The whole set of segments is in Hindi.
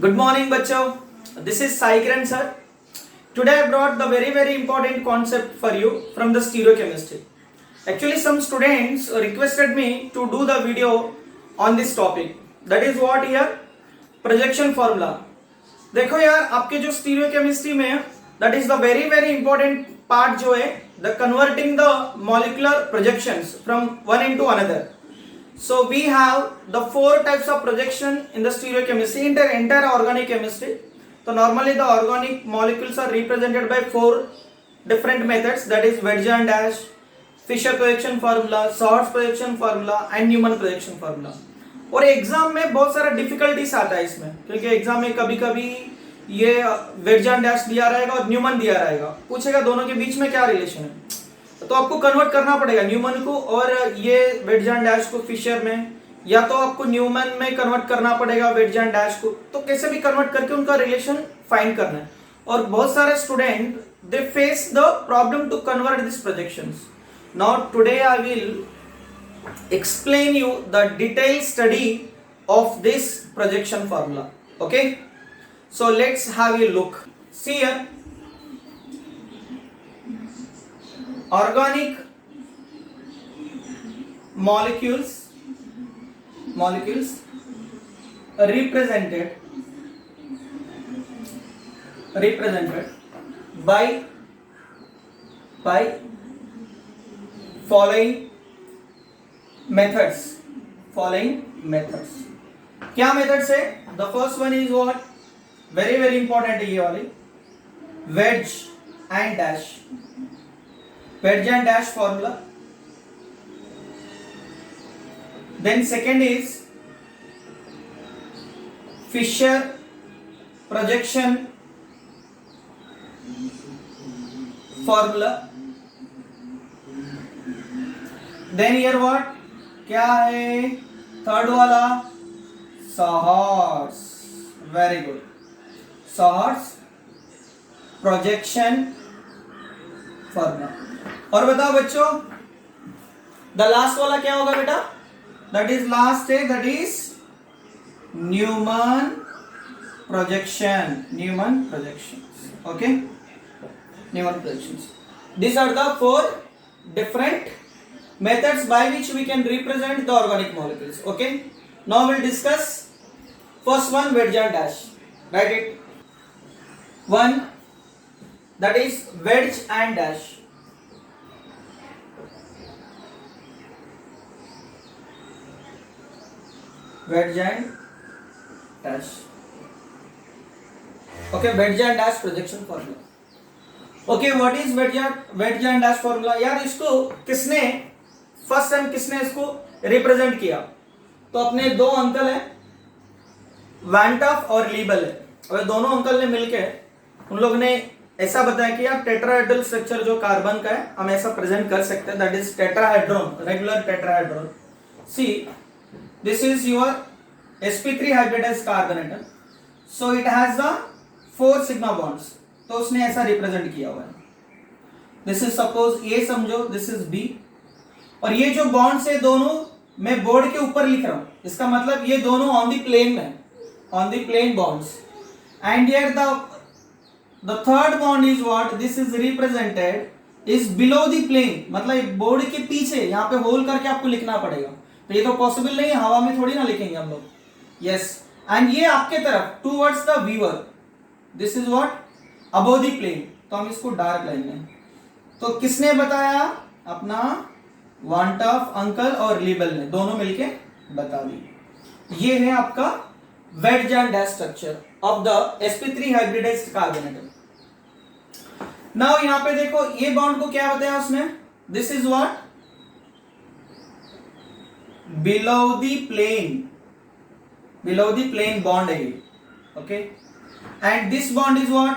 Good morning, बच्चों. This is Sai Kiran sir. Today I brought the very important concept for you from the stereochemistry. Actually, some students requested me to do the video on this topic. That is what here projection formula. देखो यार, आपके जो stereochemistry में है, that is the very important part जो है the converting the molecular projections from one into another. So we have the four types of projection in the stereochemistry, entire organic chemistry. So normally the organic molecules are represented by four different methods, that is Wedge and Dash, Fisher projection formula, Swartz projection formula and Newman projection formula. और एग्जाम में बहुत सारा डिफिकल्टीज आता है इसमें, क्योंकि एग्जाम में कभी कभी ये वेड्ज एंड डैश दिया रहेगा और न्यूमन दिया रहेगा, पूछेगा दोनों के बीच में क्या रिलेशन है, तो आपको कन्वर्ट करना पड़ेगा न्यूमन को और ये वेड्ज एंड डैश को फिशर में, या तो आपको न्यूमन में कन्वर्ट करना पड़ेगा वेड्ज एंड डैश को, तो कैसे भी कन्वर्ट करके उनका रिलेशन फाइंड करना है. और बहुत सारे student they face the problem to convert this projections. Now today I will explain you the detailed study of this projection formula. Okay, so let's have a look. See here, organic molecules represented by following methods. क्या मेथड्स है? The first one is what, very important है ये वाली, wedge and dash formula. Then second is Fisher projection formula. Then here what, क्या है थर्ड वाला, sawhorse. Very good, sawhorse projection formula. और बताओ बच्चों, द लास्ट वाला क्या होगा बेटा? दैट इज लास्ट है, that is Newman projection. Okay, Newman projections. These are the four different methods by which we can represent the organic molecules. Okay, now we'll discuss first one, wedge and dash. Write it. One, that is wedge and dash. Wedge and dash. Okay, wedge and dash projection formula. Okay, what is wedge and dash formula? यार इसको किसने फर्स्ट टाइम किसने इसको रिप्रेजेंट किया? तो अपने दो अंकल हैं, वैन टफ और लीबल है. और दोनों अंकल ने मिलकर उन लोग ने ऐसा बताया कि यार टेट्राहेड्रल स्ट्रक्चर जो कार्बन का है हम ऐसा प्रेजेंट कर सकते हैं, that is tetrahedron, regular tetrahedron. C this is your sp3 hybridised carbon atom, so it has the 4 sigma bonds. तो उसने ऐसा रिप्रेजेंट किया हुआ है. दिस इज सपोज ए समझो, दिस इज बी, और ये जो बॉन्ड्स है दोनों मैं बोर्ड के ऊपर लिख रहा हूं, इसका मतलब ये दोनों ऑन द प्लेन में, on the plane bonds. And here the third bond is what, this is represented is below the plane, मतलब बोर्ड के पीछे यहाँ पे होल करके आपको लिखना पड़ेगा. तो ये तो पॉसिबल नहीं है, हवा में थोड़ी ना लिखेंगे हम लोग. यस, एंड ये आपके तरफ towards the viewer, this is what above the plane. तो हम इसको डार्क लाएंगे. तो किसने बताया? अपना वन टफ अंकल और लीबल ने दोनों मिलके बता दी. ये है आपका wedge and dash structure of the sp3 hybridised carbon atom. Now यहां पे देखो, ये बॉन्ड को क्या बताया उसने? This is what below the plane bond है ये. Okay, and this bond is what,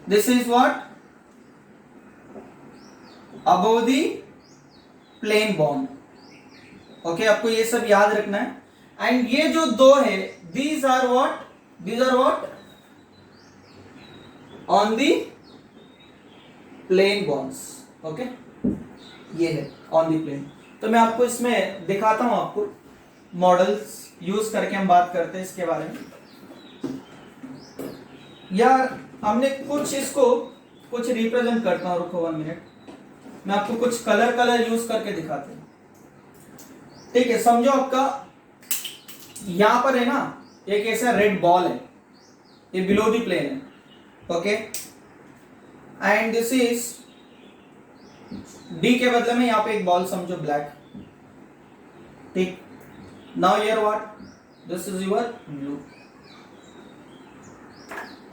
this is what above the plane bond. Okay, आपको ये सब याद रखना है. एंड ये जो दो है, these are what on the plane bonds. Okay, ये है ऑन दी प्लेन. तो मैं आपको इसमें दिखाता हूं आपको. मॉडल्स यूज करके हम बात करते हैं इसके बारे में। यार हमने कुछ इसको कुछ रिप्रेजेंट करता हूँ, रुको 1 मिनट, मैं आपको कुछ कलर यूज करके दिखाते हैं। ठीक है, समझो आपका यहां पर है ना एक ऐसा रेड बॉल है, ये बिलो द प्लेन है, okay, and this is D के बदले में यहां पे एक बॉल समझो ब्लैक, ठीक। Now here what, this is your blue,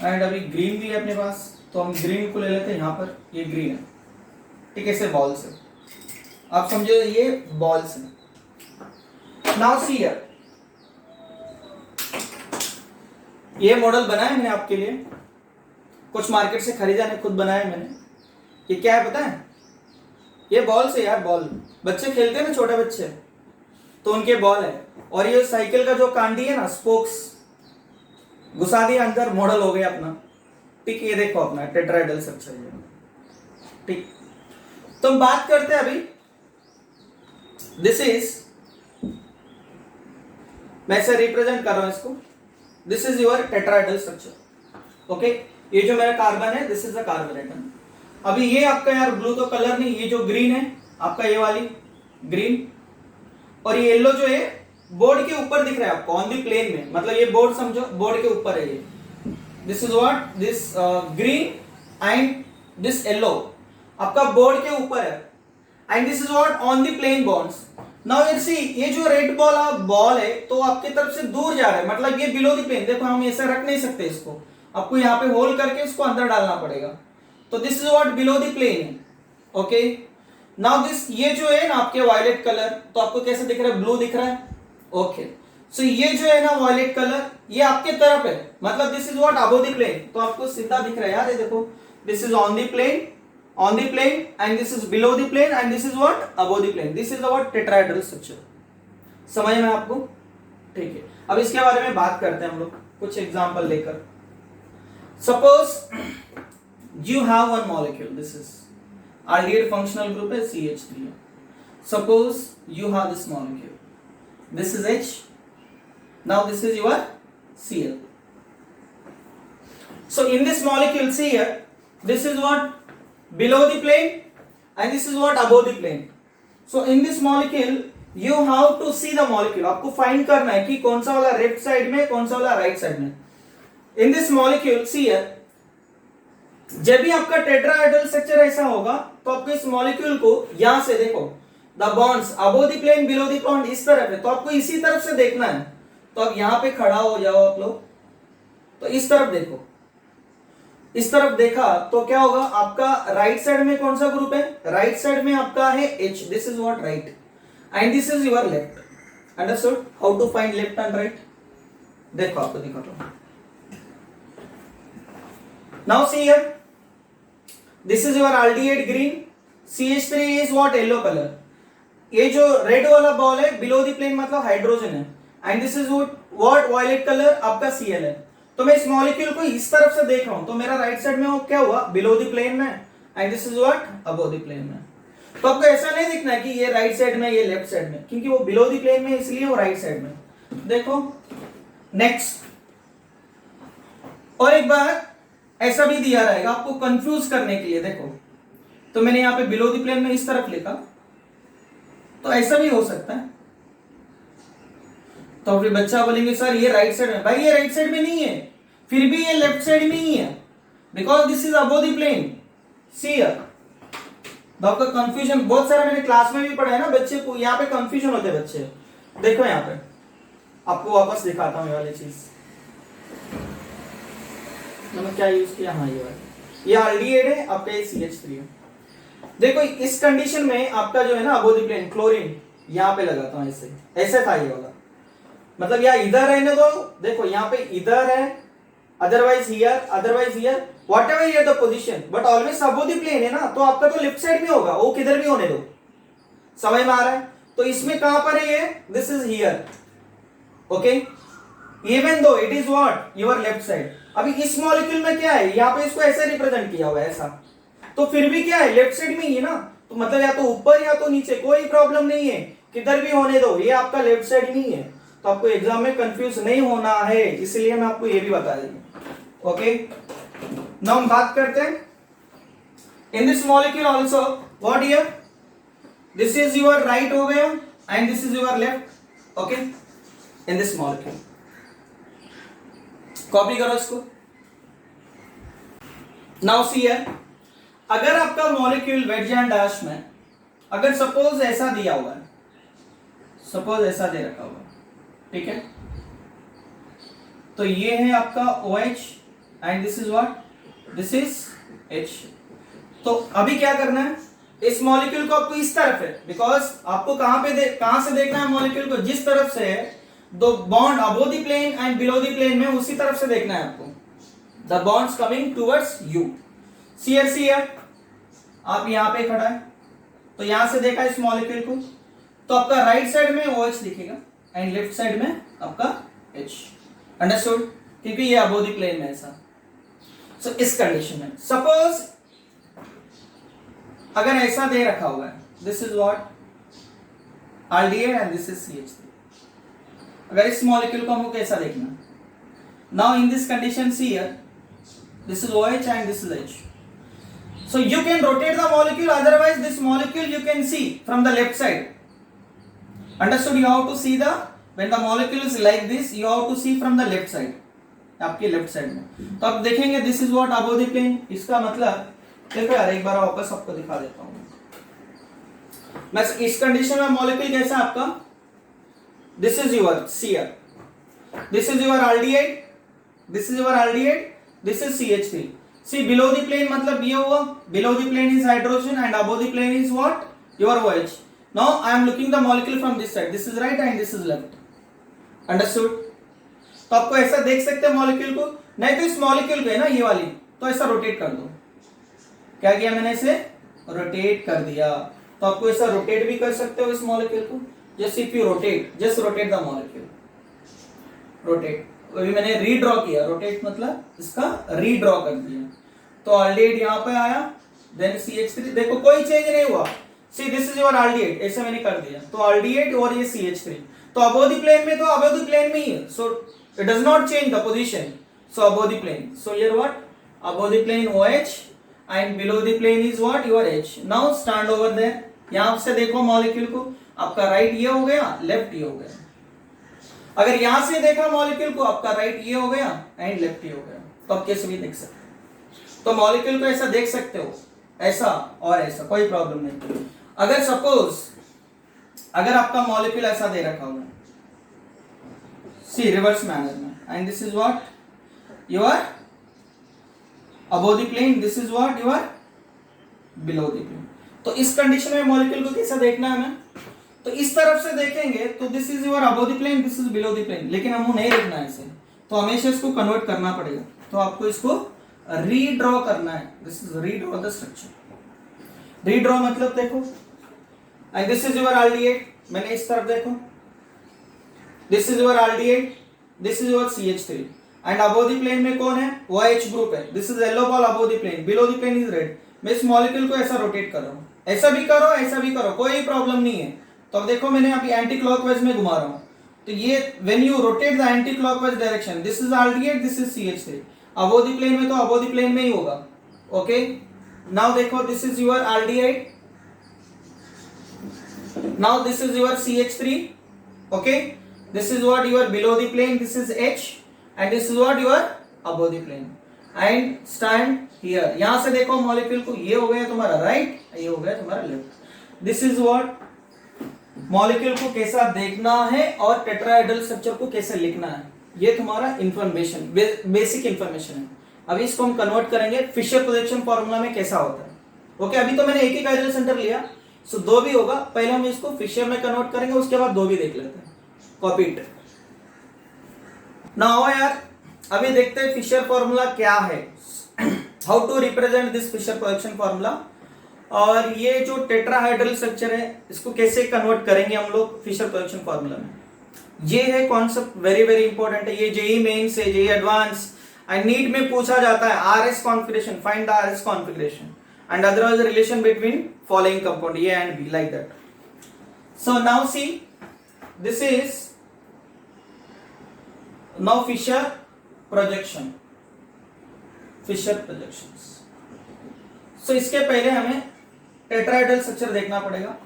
and अभी ग्रीन भी है अपने पास, तो हम ग्रीन को ले लेते हैं, यहां पर ये ग्रीन है, ठीक है, ऐसे बॉल्स है, आप समझो ये बॉल्स है। नाउ सी हियर, ये मॉडल बनाया मैंने आपके लिए, कुछ मार्केट से खरीदा नहीं, खुद बनाया मैंने। ये क्या है पता है, ये बॉल से यार, बॉल बच्चे खेलते हैं ना, छोटे बच्चे, तो उनके बॉल है, और ये साइकिल का जो कांडी है ना, स्पोक्स घुसा दिया अंदर, मॉडल हो गया अपना, ठीक। ये देखो अपना टेट्राहेड्रल स्ट्रक्चर है, ठीक। तो हम बात करते हैं अभी, दिस इज, मैं इसे रिप्रेजेंट कर रहा हूं इसको, this is your tetrahedral structure, okay. ये जो मेरा कार्बन है, this is the carbon atom. अभी ये आपका यार ब्लू तो कलर नहीं, ये जो ग्रीन है आपका, ये वाली ग्रीन, और ये येलो जो है बोर्ड के ऊपर दिख रहा है आपको, ऑन द प्लेन में, मतलब ये बोर्ड समझो बोर्ड के ऊपर है ये, this is what, this green and this yellow आपका बोर्ड के ऊपर है, and this is what on the plane bonds. Now you see, ये जो रेड बॉल है तो आपकी तरफ से दूर जा रहा है, मतलब ये बिलो द प्लेन, देखो हम ऐसे रख नहीं सकते इसको, आपको यहाँ पे होल करके इसको अंदर डालना पड़ेगा, तो this is what below the plane है, ओके। नाउ दिस, ये जो है ना आपके वायलेट कलर, तो आपको कैसे दिख रहा है, ब्लू दिख रहा है, ओके। सो ये जो है ना वायलेट कलर, ये आपके तरफ है, मतलब this is what above the plane, तो आपको सीधा दिख रहा है यार, ये देखो, this is on the plane, and this is below the plane, and this is what, above the plane, this is what tetrahedral structure, समझ में आपको, ठीक है। अब इसके बारे में बात करते हैं हम लोग कुछ एग्जांपल लेकर। Suppose you have one molecule, this is aldehyde functional group है CH3, suppose you have this molecule, this is H, now this is your Cl, so in this molecule, see here, this is what below the plane and this is what above the plane, so in this molecule you have to see the molecule, आपको फाइंड करना है कि कौन सा वाला लेफ्ट साइड में, कौन सा वाला राइट साइड में। in this molecule, see here, जब भी आपका टेट्राहेड्रल स्ट्रक्चर ऐसा होगा तो आपको इस मॉलिक्यूल को यहां से देखो, the bonds above the plane below the bond इस तरफ है, तो आपको इसी तरफ से देखना है, तो अब यहां पे खड़ा हो जाओ आप लोग, तो इस तरफ देखो, इस तरफ देखा तो क्या होगा, आपका राइट साइड में कौन सा ग्रुप है, राइट साइड में आपका है H, this is what right, and this is your left. Understood how to find left and right, देखो आपको दिखाता हूं। Now see here, this is your aldehyde green, CH3 is what yellow colour, ये जो रेड वाला बॉल है बिलो द प्लेन मतलब हाइड्रोजन है, and this is what violet colour आपका Cl है। तो मैं इस मॉलिक्यूल को इस तरफ से देख रहा हूं, तो मेरा राइट साइड में वो क्या हुआ, बिलो द प्लेन में, and this is what above the plane में। तो आपको ऐसा नहीं दिखना कि ये राइट साइड में, ये लेफ्ट साइड में, क्योंकि वो बिलो द प्लेन में, इसलिए वो राइट साइड में। देखो नेक्स्ट, और एक बार ऐसा भी दिया रहेगा आपको कंफ्यूज करने के लिए, देखो तो मैंने यहाँ पे बिलो द प्लेन में इस तरफ लिखा, तो ऐसा भी हो सकता है, तो फिर बच्चा बोलेंगे सर ये राइट साइड में, भाई ये राइट साइड में नहीं है, फिर भी ये लेफ्ट साइड में ही है, because this is above the plane. See here, आपका कंफ्यूजन बहुत सारा मैंने क्लास में भी पढ़ा है ना, बच्चे को यहाँ पे कंफ्यूजन होते हैं बच्चे। देखो यहाँ पे आपको वापस दिखाता हूँ ये वाली चीज, मैंने क्या यूज किया, हाँ ये aldehyde है आपका, ये CH3 है। देखो इस कंडीशन में आपका जो है ना अबव द प्लेन, क्लोरीन यहाँ पे लगाता हूँ, ऐसे ऐसे था ये वाला, मतलब यहाँ इधर रहने दो, देखो यहाँ पे इधर है, otherwise here, whatever here the position, but always above the plane है ना, तो आपका तो लेफ्ट साइड में होगा, वो किधर भी होने दो, समझ में आ रहा है। तो इसमें कहां पर है ये, this is here, okay, even though it is what your left side. अभी इस मॉलिक्यूल में क्या है, यहाँ पे इसको ऐसे रिप्रेजेंट किया हुआ है ऐसा, तो फिर भी क्या है लेफ्ट साइड में ही है ना, तो मतलब या तो ऊपर या तो नीचे, कोई प्रॉब्लम नहीं है, किधर भी होने दो, ये आपका लेफ्ट साइड नहीं है, तो आपको एग्जाम में कंफ्यूज नहीं होना है, इसलिए मैं आपको ये भी बता देंगे। ओके, नाउ हम बात करते हैं in this molecule also what here, this is your right हो गया and this is your left. Okay, in this molecule copy करो इसको। नाउ सी हियर, अगर आपका मॉलिक्यूल वेट डैश में अगर सपोज ऐसा दिया हुआ है, सपोज ऐसा दे रखा हुआ, ठीक है, तो ये है आपका OH and this is what, this is H। तो अभी क्या करना है, इस मॉलिक्यूल को आपको इस तरफ है, बिकॉज आपको कहां से देखना है मॉलिक्यूल को, जिस तरफ से है दो bond above the plane and below the plane में, उसी तरफ से देखना है आपको, the bonds coming towards you. See आप यहां पे खड़ा है, तो यहां से देखा इस मॉलिक्यूल को, तो आपका राइट साइड में OH दिखेगा एंड लेफ्ट साइड में आपका H। अंडरस्टूड, क्योंकि ये अबो द प्लेन में ऐसा। सो इस कंडीशन में सपोज अगर ऐसा दे रखा हुआ है, this is what aldehyde and this is CH3। अगर इस मॉलिक्यूल को हमको कैसा देखना, now in this condition C here, this is OH and this is H। So you can rotate the molecule, otherwise this molecule you can see from the left side. Understood? You have to see the, when the molecule is like this, you have to see from the left side, आपके लेफ्ट साइड में। तो आप देखेंगे this is what above the plane, इसका मतलब देखो यार, एक बार वापस आपको दिखा देता हूं मैं। इस कंडीशन में मॉलिक्यूल कैसा है आपका, this is your Cr, this is your aldehyde, this is your aldehyde, this is CH3। See below the plane मतलब ये हुआ, below the plane is hydrogen and above the plane is what, your OH। Now I am looking the molecule from this side, this is right and this is left। Understood? तो आपको ऐसा देख सकते हैं मॉलिक्यूल को, नहीं तो इस मॉलिक्यूल को है ना ये वाली, तो ऐसा रोटेट कर दो। क्या किया मैंने, इसे रोटेट कर दिया, तो आपको ऐसा रोटेट भी कर सकते हो इस मॉलिक्यूल को। Just if you rotate, just rotate the molecule, rotate. अभी मैंने रीड्रॉ किया, रोटेट मतलब इसका रीड्रॉ कर दिया, तो aldehyde यहां पे आया, देन CH3, देखो कोई चेंज नहीं हुआ। सी दिस इज योर aldehyde, ऐसे मैंने कर दिया, तो aldehyde और ये CH3, तो above the plane में, तो above the plane में ही है, so it does not change the position, so above the plane, so here what, above the plane OH and below the plane is what, your H। now stand over there, यहां से देखो मॉलिक्यूल को, आपका राइट ये हो गया, लेफ्ट ये हो गया। अगर यहां से देखा मॉलिक्यूल को, आपका राइट ये हो गया एंड लेफ्ट ये हो गया, तो आप कैसे भी देख सकते हो। तो मॉलिक्यूल को ऐसा देख सकते हो, ऐसा और ऐसा, कोई प्रॉब्लम नहीं। अगर सपोज अगर आपका मॉलिक्यूल ऐसा दे रखा होगा, सी रिवर्स मैनर में, and this is what your above the plane, this is what your below the plane. तो इस कंडीशन में मॉलिक्यूल को कैसा देखना है हमें, तो इस तरफ से देखेंगे तो this is your above the plane, this is below the plane, लेकिन हमको नहीं देखना है इसे, तो हमेशा इसको कन्वर्ट करना पड़ेगा। तो आपको इसको रीड्रॉ करना है, this is redraw the structure. Redraw मतलब देखो, and this is your aldehyde, मैंने इस तरफ देखो, this is your aldehyde, this is your CH3 and above the plane में कौन है, OH ग्रुप है, this is yellow ball above the plane, below the plane is red. मैं इस मॉलिक्यूल को ऐसा रोटेट कर रहा हूं, ऐसा भी करो ऐसा भी करो, कोई प्रॉब्लम नहीं है। तो अब देखो मैंने अभी एंटी क्लॉकवाइज में घुमा रहा हूं, तो ये when you rotate the anti clockwise direction, this is aldehyde, this is CH3, above the plane में तो अबव द प्लेन में ही होगा। ओके, नाउ देखो this is your aldehyde, now this is your CH3, okay, this is what your below the plane, this is H and this is what your above the plane, and stand here. यहां से देखो मॉलिक्यूल को, ये हो गया तुम्हारा राइट, ये हो गया तुम्हारा left. This is what molecule को कैसा देखना है और टेट्राहेड्रल स्ट्रक्चर को कैसे लिखना है, ये तुम्हारा इंफॉर्मेशन, बेसिक इंफॉर्मेशन है। अभी इसको हम कन्वर्ट करेंगे फिशर प्रोजेक्शन फार्मूला में कैसा होता है। ओके, अभी तो मैंने एक ही कायरल सेंटर लिया, सो दो भी होगा, पहले हम इसको फिशर में कन्वर्ट करेंगे, उसके बाद दो भी देख लेते हैं। कॉपी इट नाउ यार, अभी देखते हैं फिशर फार्मूला क्या है, how to represent this Fischer projection formula, और ये जो टेट्राहाइड्रल स्ट्रक्चर है इसको कैसे कन्वर्ट करेंगे हम लोग फिशर प्रोजेक्शन फार्मूला में। ये है कॉन्सेप्ट, वेरी वेरी इंपॉर्टेंट है, ये जेई मेन से जेई एडवांस एंड नीट में पूछा जाता है। RS configuration, find the RS configuration and otherwise relation between following compound A and B, like that. So now see, this is now Fisher projection. Fisher projections. So इसके पहले हमें टेट्राहेड्रल स्ट्रक्चर देखना पड़ेगा.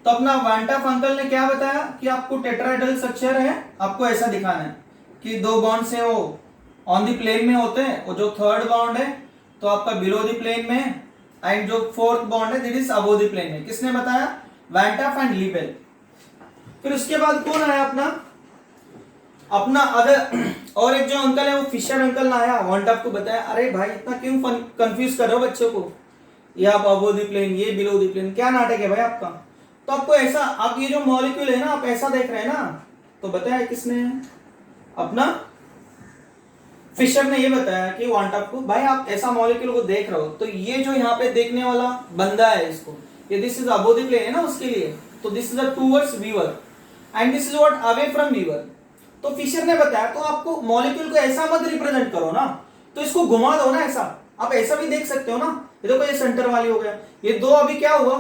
तो अपना वैन टॉप अंकल ने क्या बताया कि आपको टेट्राहेड्रल स्ट्रक्चर है, आपको ऐसा दिखाना है कि दो बॉन्ड्स है वो ऑन द प्लेन में होते हैं, वो जो थर्ड बॉन्ड है तो आपका बिलो द प्लेन में, एंड जो फोर्थ बॉन्ड है that is above the plane में. किसने बताया? Van top and Le Bel. फिर उसके बाद कौन आया अपना अदर और एक जो अंकल है वो फिशर अंकल ने आया, वैन टॉप को बताया अरे भाई इतना क्यों कंफ्यूज कर रहे हो बच्चों को, ये आप अबव द प्लेन, ये बिलो द प्लेन, क्या नाटक है भाई आपका. तो आपको ऐसा, आप ये जो मॉलिक्यूल है ना आप ऐसा देख रहे हैं ना, तो बताया किसने? अपना फिशर ने ये बताया कि वैन टॉप को, भाई आप ऐसा मॉलिक्यूल को देख रहे हो तो ये जो यहाँ पे देखने वाला बंदा है इसको, ये this is above the plane है ना उसके लिए, तो this is towards viewer and this is what away from viewer. तो फिशर ने बताया तो आपको मॉलिक्यूल को ऐसा मत रिप्रेजेंट करो ना, तो इसको घुमा दो ना ऐसा, आप ऐसा भी देख सकते हो ना. ये देखो ये सेंटर वाली हो गया, ये दो अभी क्या हुआ,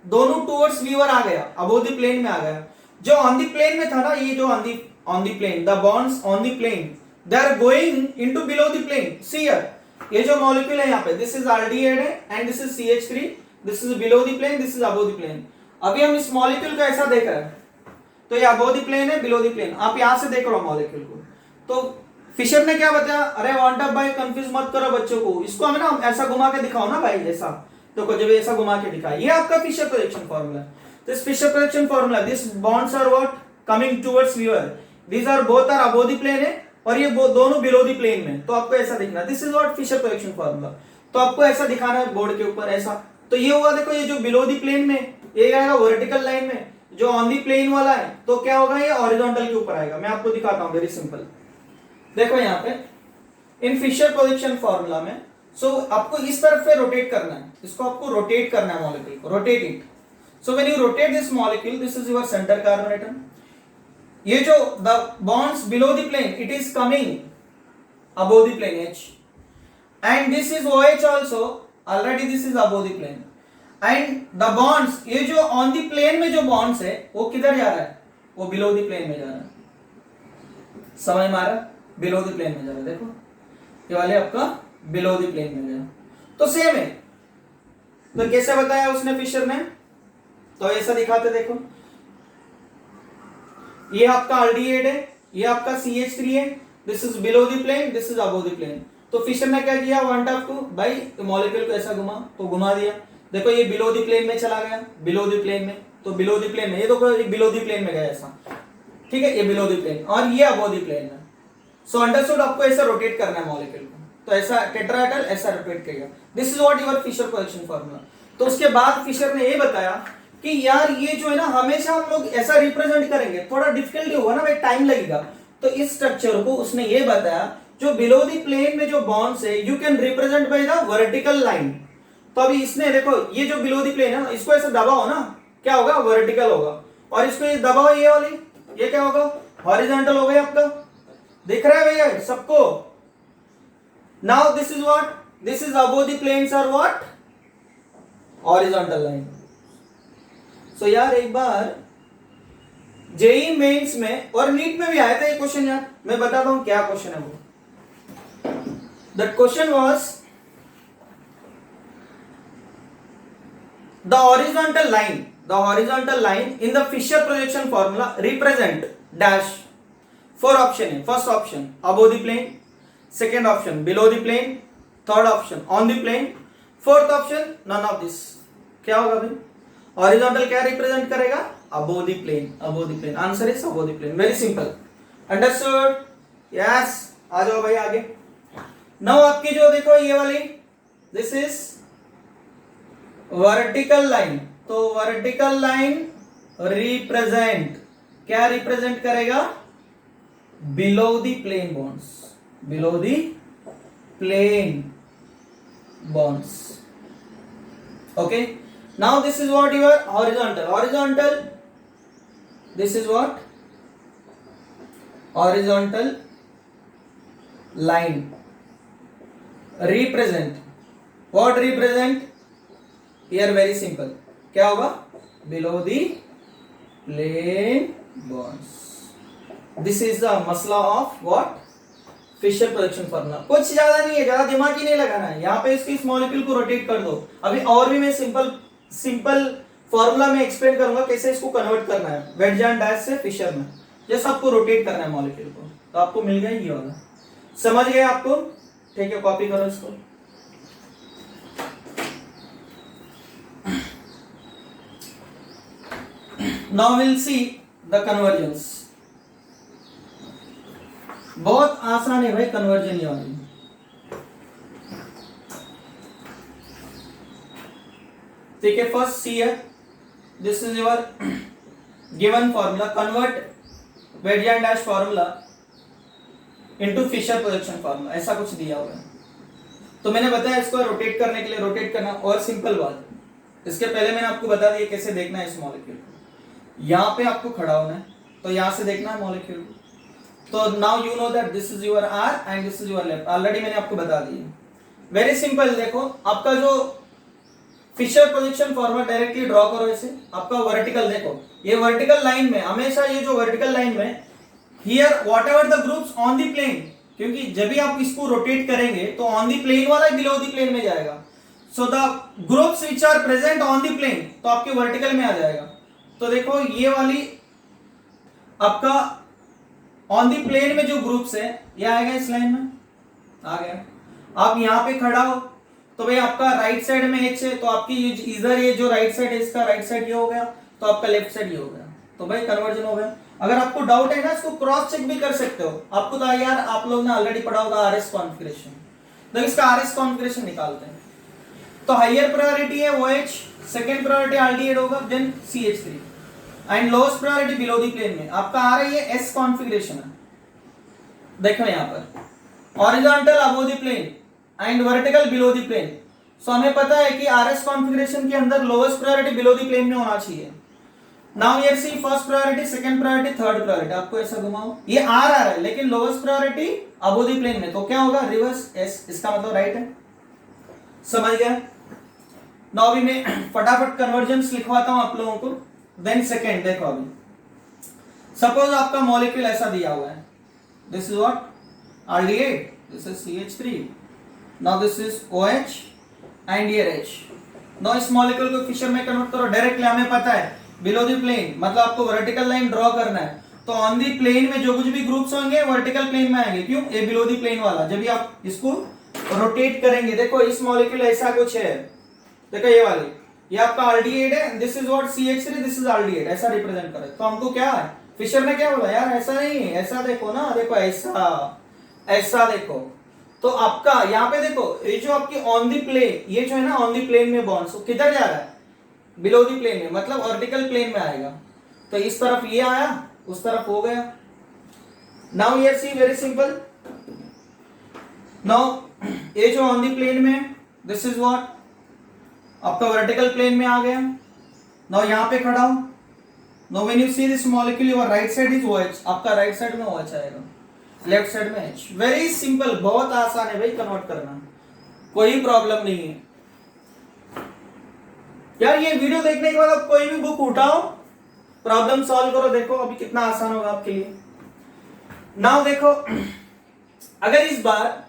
दोनों टूवर्ड्स वीवर आ गया, अबव द प्लेन में आ गया. जो ऑन द प्लेन में था ना, ये जो on the plane, the bonds on the plane they are going into below the plane. See here, ये जो मॉलिक्यूल है यहाँ पे, this is aldehyde and this is CH3, this is below the plane, this is above the plane. अभी हम इस मॉलिक्यूल को ऐसा देख रहे हैं, तो ये अबव द प्लेन है, बिलो द प्लेन. आप यहां से देख लो मॉलिक्यूल को. तो फिशर ने क्या बताया, अरे वैन टॉप भाई कंफ्यूज मत करो बच्चों को, इसको हमें ना ऐसा घुमा के दिखाओ ना भाई, ऐसा देखो जब ऐसा घुमा के दिखाया, ये आपका Fischer projection formula. This Fischer projection formula, this bonds are what coming towards viewer, these are both are above the plane है और ये दोनों बिलो द प्लेन में, तो आपको ऐसा दिखना, this is what Fischer projection formula. तो आपको ऐसा दिखाना है बोर्ड के ऊपर ऐसा. तो ये हुआ, देखो ये जो बिलो द प्लेन में ये आएगा वर्टिकल लाइन में, जो ऑन द प्लेन वाला है तो क्या होगा, ये हॉरिजॉन्टल के ऊपर आएगा. मैं आपको दिखाता हूं, वेरी सिंपल. देखो यहाँ पे इन फिशर प्रोजेक्शन फार्मूला में, सो आपको इस तरफ से रोटेट करना है, इसको आपको रोटेट करना है मॉलिक्यूल को, rotate it. So when you rotate this molecule, this is your centre carbon atom. ये जो the bonds below the plane, it is coming above the plane H, and this is OH also, already this is above the plane. And the bonds, ये जो ऑन द प्लेन में जो बॉन्ड्स है वो किधर जा रहा है, वो बिलो द प्लेन में जा रहा है. समझ में आ रहा है? बिलो द प्लेन में जा रहा है. देखो ये वाले आपका बिलो द प्लेन में गया, तो सेम है. तो कैसे बताया उसने फिशर ने, तो ऐसा दिखाते, देखो ये आपका अल्डिहाइड है, ये आपका CH3 है, this is below the plane, this is above the plane. तो फिशर ने क्या किया, वैन टॉप को, भाई मॉलिक्यूल को ऐसा घुमा, तो घुमा दिया. देखो ये बिलो द प्लेन में चला गया, बिलो द प्लेन में, तो बिलो द प्लेन में, ये देखो बिलो द प्लेन में गया ऐसा, ठीक है, ये बिलो द प्लेन और ये अबव द प्लेन में. सो अंडरस्टूड, आपको ऐसा रोटेट करना है मॉलिक्यूल को, तो ऐसा टेट्राहेड्रल ऐसा रोटेट करेगा. This is what your Fisher projection formula. तो उसके बाद फिशर ने ये बताया कि यार ये जो है ना हमेशा हम लोग ऐसा रिप्रेजेंट करेंगे, थोड़ा डिफिकल्टी होगा ना भाई, टाइम लगेगा. तो इस स्ट्रक्चर को उसने ये बताया, जो बिलो द प्लेन में जो बॉन्ड्स है you can represent by the vertical line. तो अभी इसने देखो ये जो बिलो द प्लेन है ना, इसको ऐसा दबाओ ना, क्या होगा, वर्टिकल होगा. और इसको ये दबाओ, ये वाली, ये क्या होगा, हॉरिजॉन्टल हो गया आपका. दिख रहा है भैया सबको? Now this is what, this is above the planes are what, horizontal line. So यार एक बार जेई मेंस में और नीट में भी आया था ये क्वेश्चन यार, मैं बताता हूं क्या क्वेश्चन है वो. That question was the horizontal line in the Fisher projection formula represent dash. Four option है. First option above the plane, second option below the plane, third option on the plane, fourth option none of this. क्या होगा भाई, horizontal क्या represent करेगा, above the plane, above the plane. Answer is above the plane. Very simple. Understood? Yes. आ जाओ भाई आगे. Now आपकी जो देखो ये वाली, this is वर्टिकल लाइन. तो वर्टिकल लाइन रिप्रेजेंट, क्या रिप्रेजेंट करेगा, below the plane bonds, below the plane bonds. Okay, now this is what your horizontal, this is what horizontal line represent, what represent, here very simple, क्या होगा, below the plane bonds. This is the मसला of what, Fisher production formula. कुछ ज्यादा नहीं है, ज्यादा दिमाग ही नहीं लगाना है। यहाँ पे इस मॉलिक्यूल को रोटेट कर दो। अभी और भी मैं सिंपल फॉर्मूला में एक्सप्लेन करूंगा कैसे इसको कन्वर्ट करना है वेट जॉइंट डैश से फिशर में। जैसे आपको रोटेट करना है मॉलिक्यूल को, तो आपको मिल गया ये वाला। समझ गए आपको? ठीक है, कॉपी करो इसको। Now will see the convergence. बहुत आसान है भाई कन्वर्जन ये वाली। ठीक है, फर्स्ट सी है, this is your given formula, convert wedge joint dash formula into Fisher production formula, ऐसा कुछ दिया हुआ है। तो मैंने बताया इसको रोटेट करने के लिए रोटेट करना। और सिंपल बात, इसके पहले मैंने आपको बता दिया कैसे देखना है इस मॉलिक्यूल को। यहां पे आपको खड़ा होना है, तो यहां से देखना है मॉलिक्यूल को। तो now you know that this is your R and this is your left. Already मैंने आपको बता दिया, वेरी सिंपल। देखो आपका जो Fisher projection formula directly draw करो ऐसे। आपका वर्टिकल देखो, ये वर्टिकल लाइन में हमेशा, ये जो वर्टिकल लाइन में here whatever the groups on the plane, क्योंकि जब भी आप इसको रोटेट करेंगे तो ऑन द प्लेन वाला बिलो द प्लेन में जाएगा। So the groups which are present on the plane, तो आपके वर्टिकल में आ जाएगा। तो देखो ये वाली आपका ऑन दी प्लेन में जो ग्रुप्स है ये आएगा इस लाइन में, आ गया। आप यहां पे खड़ा हो तो भाई आपका राइट साइड में एच है, तो आपकी इधर ये जो राइट साइड है इसका राइट साइड ये हो गया, तो आपका लेफ्ट साइड ये हो गया। तो भाई कन्वर्जन हो गया। अगर आपको डाउट है ना, इसको क्रॉस चेक भी कर सकते हो। आपको तो यार आप लोग ने ऑलरेडी पढ़ा होगा आरएस कॉन्फ़िगरेशन, तो इसका आरएस कॉन्फ़िगरेशन निकालते हैं। तो हायर प्रायोरिटी है OH, सेकंड प्रायोरिटी आल्डिहाइड होगा, then CH3 and lowest priority below the plane में आपका आ रही है S कॉन्फ़िगरेशन है। देखो यहां पर horizontal above the plane and vertical below the plane. So हमें पता है कि आरएस कॉन्फ़िगरेशन के अंदर lowest priority below the plane में होना चाहिए। Now here see first priority, second priority, third priority. आपको ऐसा घुमाओ, ये आर आ रहा है लेकिन lowest priority above the plane में, तो क्या होगा रिवर्स S, इसका मतलब राइट है। समझ गया? नाउ अभी मैं फटाफट कन्वर्जेंस लिखवाता हूं आप लोगों को। देन सेकंड देखो, अभी सपोज आपका मॉलिक्यूल ऐसा दिया हुआ है, this is what aldehyde, this is CH3, now this is OH and here H। Now इस मॉलिक्यूल को फिशर में कन्वर्ट करो डायरेक्टली। हमें पता है बिलो द प्लेन मतलब आपको वर्टिकल लाइन ड्रॉ करना है, तो ऑन दी प्लेन में जो कुछ भी ग्रुप्स होंगे वर्टिकल प्लेन में आएंगे। क्यों? ये बिलो द प्लेन वाला। जब भी आप इसको रोटेट करेंगे, देखो इस मॉलिक्यूल ऐसा कुछ है, देखो ये वाली, ये आपका आल्डिहाइड है, this is what CH3, this is aldehyde, ऐसा रिप्रेजेंट करे। तो हमको क्या है, फिशर ने क्या बोला यार ऐसा नहीं है, ऐसा देखो ना, देखो ऐसा, ऐसा देखो। तो आपका यहाँ पे देखो ये जो आपकी ऑन दी प्लेन, ये जो है ना ऑन दी प्लेन में बॉन्ड्स, किधर जा रहा है, बिलो दी प्लेन में, मतलब वर्टिकल प्लेन में आएगा। तो इस तरफ ये आया, उस तरफ हो गया। Now here see very simple. Now ये जो ऑन दी प्लेन में, दिस इज व्हाट आपका वर्टिकल प्लेन में आ गया। नाउ यहां पे खड़ा हूं, now when you see this molecule your right side is OH, आपका राइट साइड में OH आएगा, लेफ्ट साइड में H। वेरी सिंपल, बहुत आसान है भाई कन्वर्ट करना, कोई प्रॉब्लम नहीं है यार। ये वीडियो देखने के बाद आप कोई भी बुक उठाओ, प्रॉब्लम सॉल्व करो, देखो अभी कितना आसान होगा आपके लिए। नाउ देखो, अगर इस बार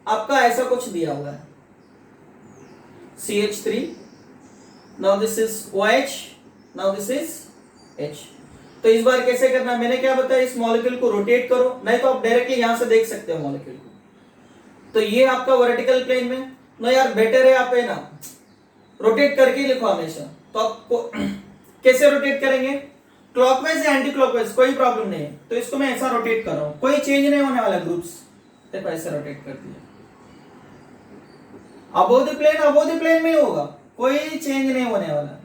आपका ऐसा कुछ दिया हुआ है CH3, now this is OH, now this is H। तो इस बार कैसे करना है, मैंने क्या बताया, इस मॉलिक्यूल को रोटेट करो, नहीं तो आप डायरेक्टली यहां से देख सकते हो मॉलिक्यूल को। तो ये आपका वर्टिकल प्लेन में, ना यार बेटर है आप है ना रोटेट करके लिखो हमेशा। तो आपको कैसे रोटेट करेंगे, क्लॉकवाइज या एंटी क्लॉकवाइज, कोई प्रॉब्लम नहीं है। तो इसको मैं ऐसा रोटेट कर रहा हूं, कोई चेंज नहीं होने वाला ग्रुप्स, देखो ऐसे रोटेट कर दिया। अबोव द प्लेन में होगा, कोई चेंज नहीं होने वाला।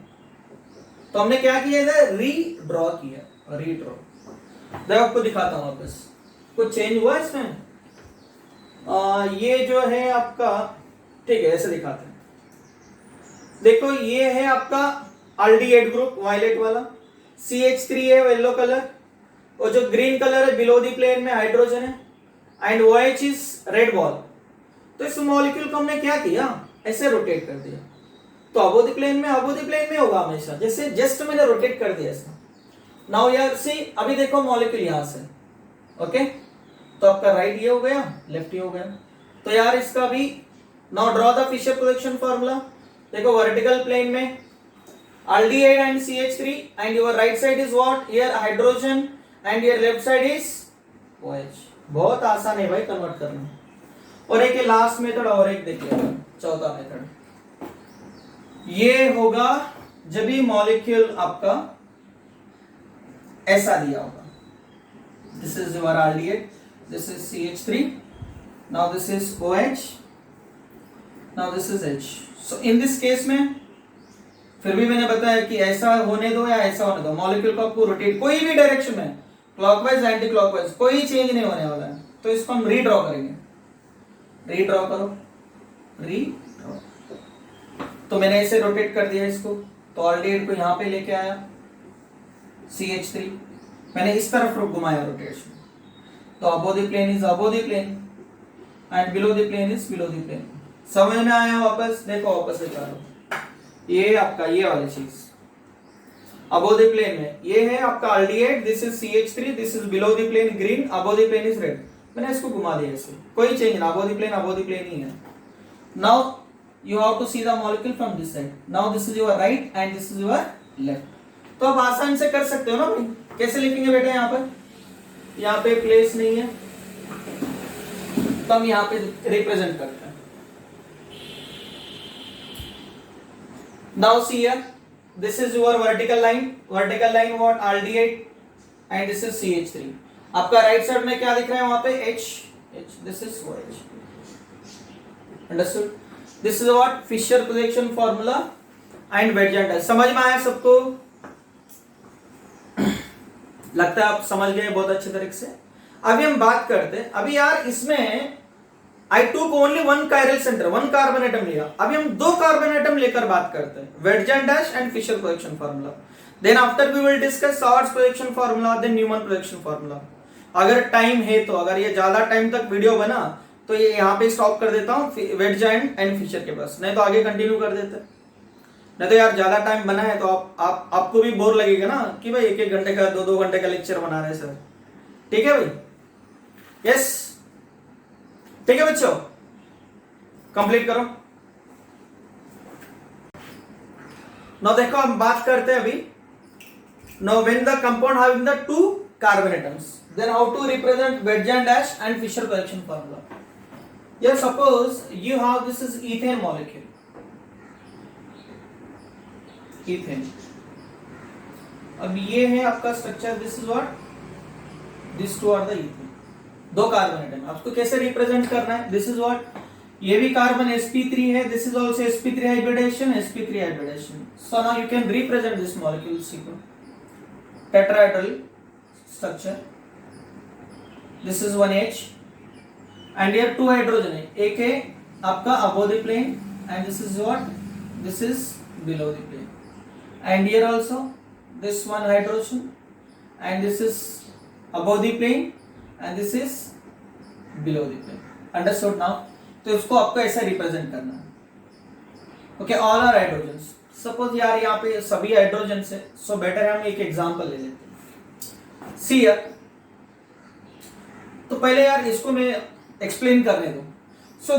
तो हमने क्या किया था, रीड्रॉ किया, रीड्रॉ। देखो आपको दिखाता हूं वापस, कुछ चेंज हुआ इसमें। ये जो है आपका, ठीक है ऐसे दिखाते हैं। देखो ये है आपका आल्डिहाइड ग्रुप वायलेट वाला, CH3 है येलो कलर, और जो ग्रीन कलर है बिलो द प्लेन में हाइड्रोजन है, and OH is red ball. तो इस मॉलिक्यूल को हमने क्या किया, ऐसे रोटेट कर दिया। तो अबोव द प्लेन में होगा हमेशा, जैसे जस्ट मैंने रोटेट कर दिया ऐसा। नाउ यार सी, अभी देखो मॉलिक्यूल यहां से, ओके, तो आपका राइट ये हो गया, लेफ्ट ये हो गया। तो यार इसका भी now draw the Fisher projection formula. देखो वर्टिकल प्लेन में aldehyde and CH3 and your right side is what? Here hydrogen and your left side is OH। बहुत आसान है भाई कन्वर्ट करना। और एक लास्ट मेथड और एक देखिए, चौथा मेथड ये होगा जब भी मॉलिक्यूल आपका ऐसा दिया होगा, this is your aldehyde, this is CH3, now this is OH, now this is H। So in this case में फिर भी मैंने बताया कि ऐसा होने दो या ऐसा होने दो, मॉलिक्यूल को आपको रोटेट कोई भी डायरेक्शन में, क्लॉकवाइज एंटी क्लॉकवाइज कोई चेंज नहीं होने वाला है। तो इसको हम रीड्रॉ करेंगे, रीड्रॉ करो, रीड्रॉ। तो मैंने इसे रोटेट कर दिया इसको, तो ऑलरेडी को यहां पे लेके आया CH3, मैंने इस तरफ घुमाया रोटेशन, तो above the plane is above the plane and below the plane is below the plane. समझ में आया? वापस देखो, वापस दिखा रहा हूं, ये आपका ये वाली चीज अबोव द प्लेन में ये है आपका aldehyde, this is CH3, this is below the plane green, above the plane is red. मैंने इसको घुमा दिया, इससे कोई चेंज नहीं, अबोव द प्लेन ही है। Now you have to see the molecule from this side, now this is your right and this is your left. तो आप आसान से कर सकते हो ना भाई। कैसे लिखेंगे बेटा? यहाँ पर, यहाँ पे प्लेस नहीं है तो हम यहाँ पे रिप्रेजेंट करते हैं। Now see here, this is your vertical line what? Aldehyde and this is CH3। आपका राइट साइड में क्या दिख रहा है वहां पे? H, this is OH। Understood? This is what? Fisher projection formula and Wedge test। समझ में आया सबको? लगता है आप समझ गए बहुत अच्छे तरीके से। अभी हम बात करते हैं, अभी यार इसमें I took only one chiral center, one carbon atom लिया। अभी हम दो कार्बन एटम लेकर बात करते हैं, Wedge and Fisher projection formula। Then after we will discuss Schwarz projection formula, then Newman projection formula। अगर टाइम है तो, अगर ये ज्यादा टाइम तक वीडियो बना तो ये यहाँ पे स्टॉप कर देता हूँ Wedge एंड फिशर के पास, नहीं तो आगे कंटिन्यू कर देते। नहीं तो यार ज्यादा टाइम बना है तो आपको भी बोर लगेगा ना कि भाई एक घंटे का 2 घंटे का लेक्चर बना रहे सर। ठीक है भाई? यस, ठीक है बच्चों, कंप्लीट करो। नाउ देखो हम बात करते हैं अभी, now when the compound having the 2 carbon atoms, then how to represent Wedge and Fisher projection formula। Here suppose you have, this is ethane molecule, ethane। अब ये है आपका structure, this is what, this two are the ethane, 2 carbon atom. आपको कैसे रिप्रेजेंट करना है? दिस इज व्हाट, ये भी कार्बन sp3 है, this is also sp3 hybridization, sp3 hybridization. So now you can represent this molecule sequence, tetrahedral structure, this is 1H and here 2 hydrogen है, एक है आपका above the plane and this is what, this is below the plane and here also this 1 hydrogen and this is above the plane and this is below the plane। Understood now? तो इसको आपको ऐसा रिप्रेजेंट करना है। Okay, all are hydrogens. Suppose यार यहाँ पे सभी हाइड्रोजन है, सो बेटर है हम एक एग्जांपल ले लेते हैं। सी यार, तो पहले यार इसको मैं एक्सप्लेन करने दो। So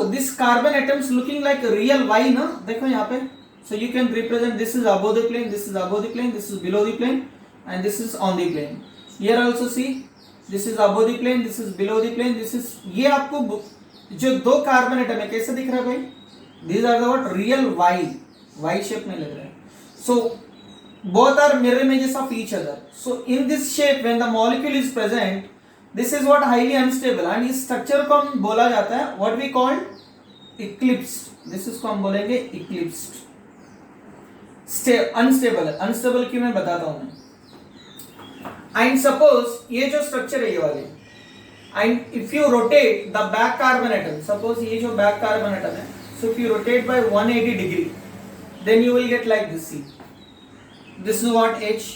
this carbon atoms looking like real Y ना, देखो यहाँ पे। So you can represent, this is above the plane, this is above the plane, this is below the plane and this is on the plane. Here also see, this is above the plane, this is below the plane, this is, ये आपको जो 2 कार्बन एटम है कैसे दिख रहा है भाई? These are the what, real Y shape में लग रहा है। So both are mirror images of each other. So in this shape when the molecule is present, this is what, highly unstable, and इस स्ट्रक्चर को हम बोला जाता है what we called eclipsed. This is को हम बोलेंगे इक्लिप्स्ड। अनस्टेबल है, अनस्टेबल क्यों मैं बताता हूं मैं। एंड सपोज ये जो स्ट्रक्चर है ये वाले, and if you rotate the back carbon atom, suppose ये जो बैक कार्बन एटम है, so if you rotate by 180 degree, then you will get like this. See, this is what H,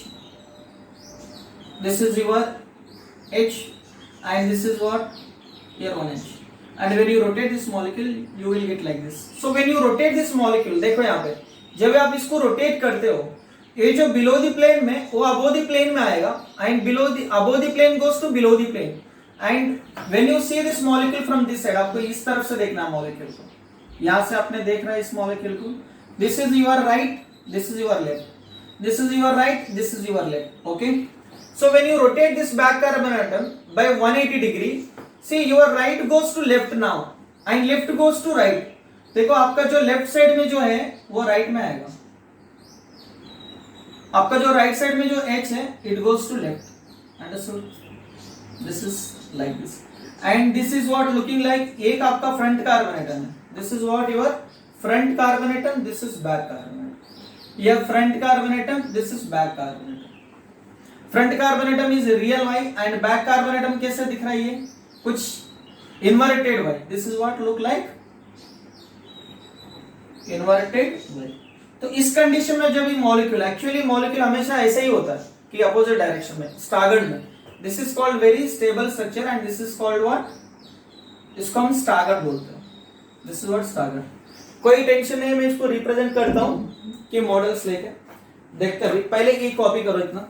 this is your H and this is what, here 1H, and when you rotate this molecule you will get like this। so when you rotate this molecule, देखो यहाँ पे जब आप इसको रोटेट करते हो, ये जो बिलो द प्लेन में वो अबो द प्लेन में आएगा and below the above the plane goes to below the plane and when you see this molecule from this side, आपको इस तरफ से देखना है मॉलिक्यूल को, यहां से आपने देख रहा है इस मॉलिक्यूल को, this is your right, this is your left, this is your right, this is your left. Okay, so when you rotate this back carbon atom by 180 degree, see your right goes to left now and left goes to right. देखो आपका जो लेफ्ट साइड में जो है वो राइट में आएगा, आपका जो राइट साइड में जो H है it goes to left. Understood? This is like this and this is what looking like एक आपका front carbon atom है. This is what your front carbon atom, this is back carbon atom. यह front carbon atom, this is back carbon atom. Front carbon atom is real Y and back carbon atom कैसे दिख रहा है, ये कुछ inverted Y. This is what look like inverted Y. तो इस कंडीशन में जब ये मॉलिक्यूल, एक्चुअली मॉलिक्यूल हमेशा ऐसे ही होता है कि अपोजिट डायरेक्शन में, स्टागर्ड में. This is called very stable structure and this is called what, इसको हम स्टागर्ड बोलते हैं. This is what staggered. कोई टेंशन नहीं, मैं इसको रिप्रेजेंट करता हूं कि मॉडल्स लेके देखते हैं. पहले ये कॉपी करो इतना.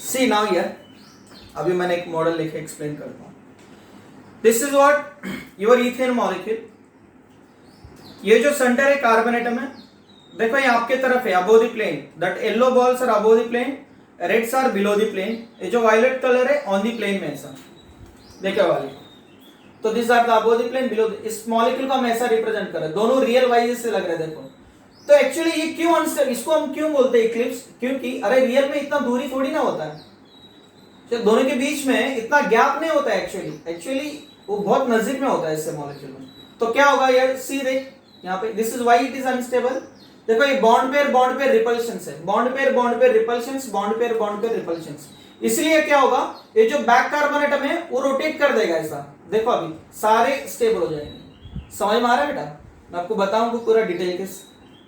See now here, अभी मैंने एक मॉडल लिखे एक्सप्लेन करता हूँ. This is what your ethane molecule. ये जो सेंटर है कार्बन एटम है, देखो ये आपके तरफ है above the plane, that yellow balls are above the plane, reds are below the plane. ये जो वायलेट कलर है ऑन द प्लेन में ऐसा देखो वाले, तो this are the above the plane below. इस मॉलिक्यूल को हम ऐसा रिप्रेजेंट कर रहे हैं, दोनों रियल वाइज से लग रहे हैं. देखो तो एक्चुअली ये क्यों अनस्टेबल, इसको हम क्यों बोलते हैं इक्लिप्स, क्योंकि अरे रियल में इतना दूरी थोड़ी ना होता है, तो दोनों के बीच में इतना गैप नहीं होता है. एक्चुअली वो बहुत नजदीक में होता है इससे मॉलिक्यूल में. तो क्या होगा यार, सी देख यहाँ पे, this is why it is unstable. देखो ये बॉन्ड पेयर रिपल्शंस है, bond pair repulsions, bond pair repulsions. इसलिए क्या होगा, ये जो बैक कार्बन एटम है वो रोटेट कर देगा ऐसा. देखो अभी सारे स्टेबल हो जाएंगे. समझ में आ रहा है बेटा, मैं आपको बताऊंगा पूरा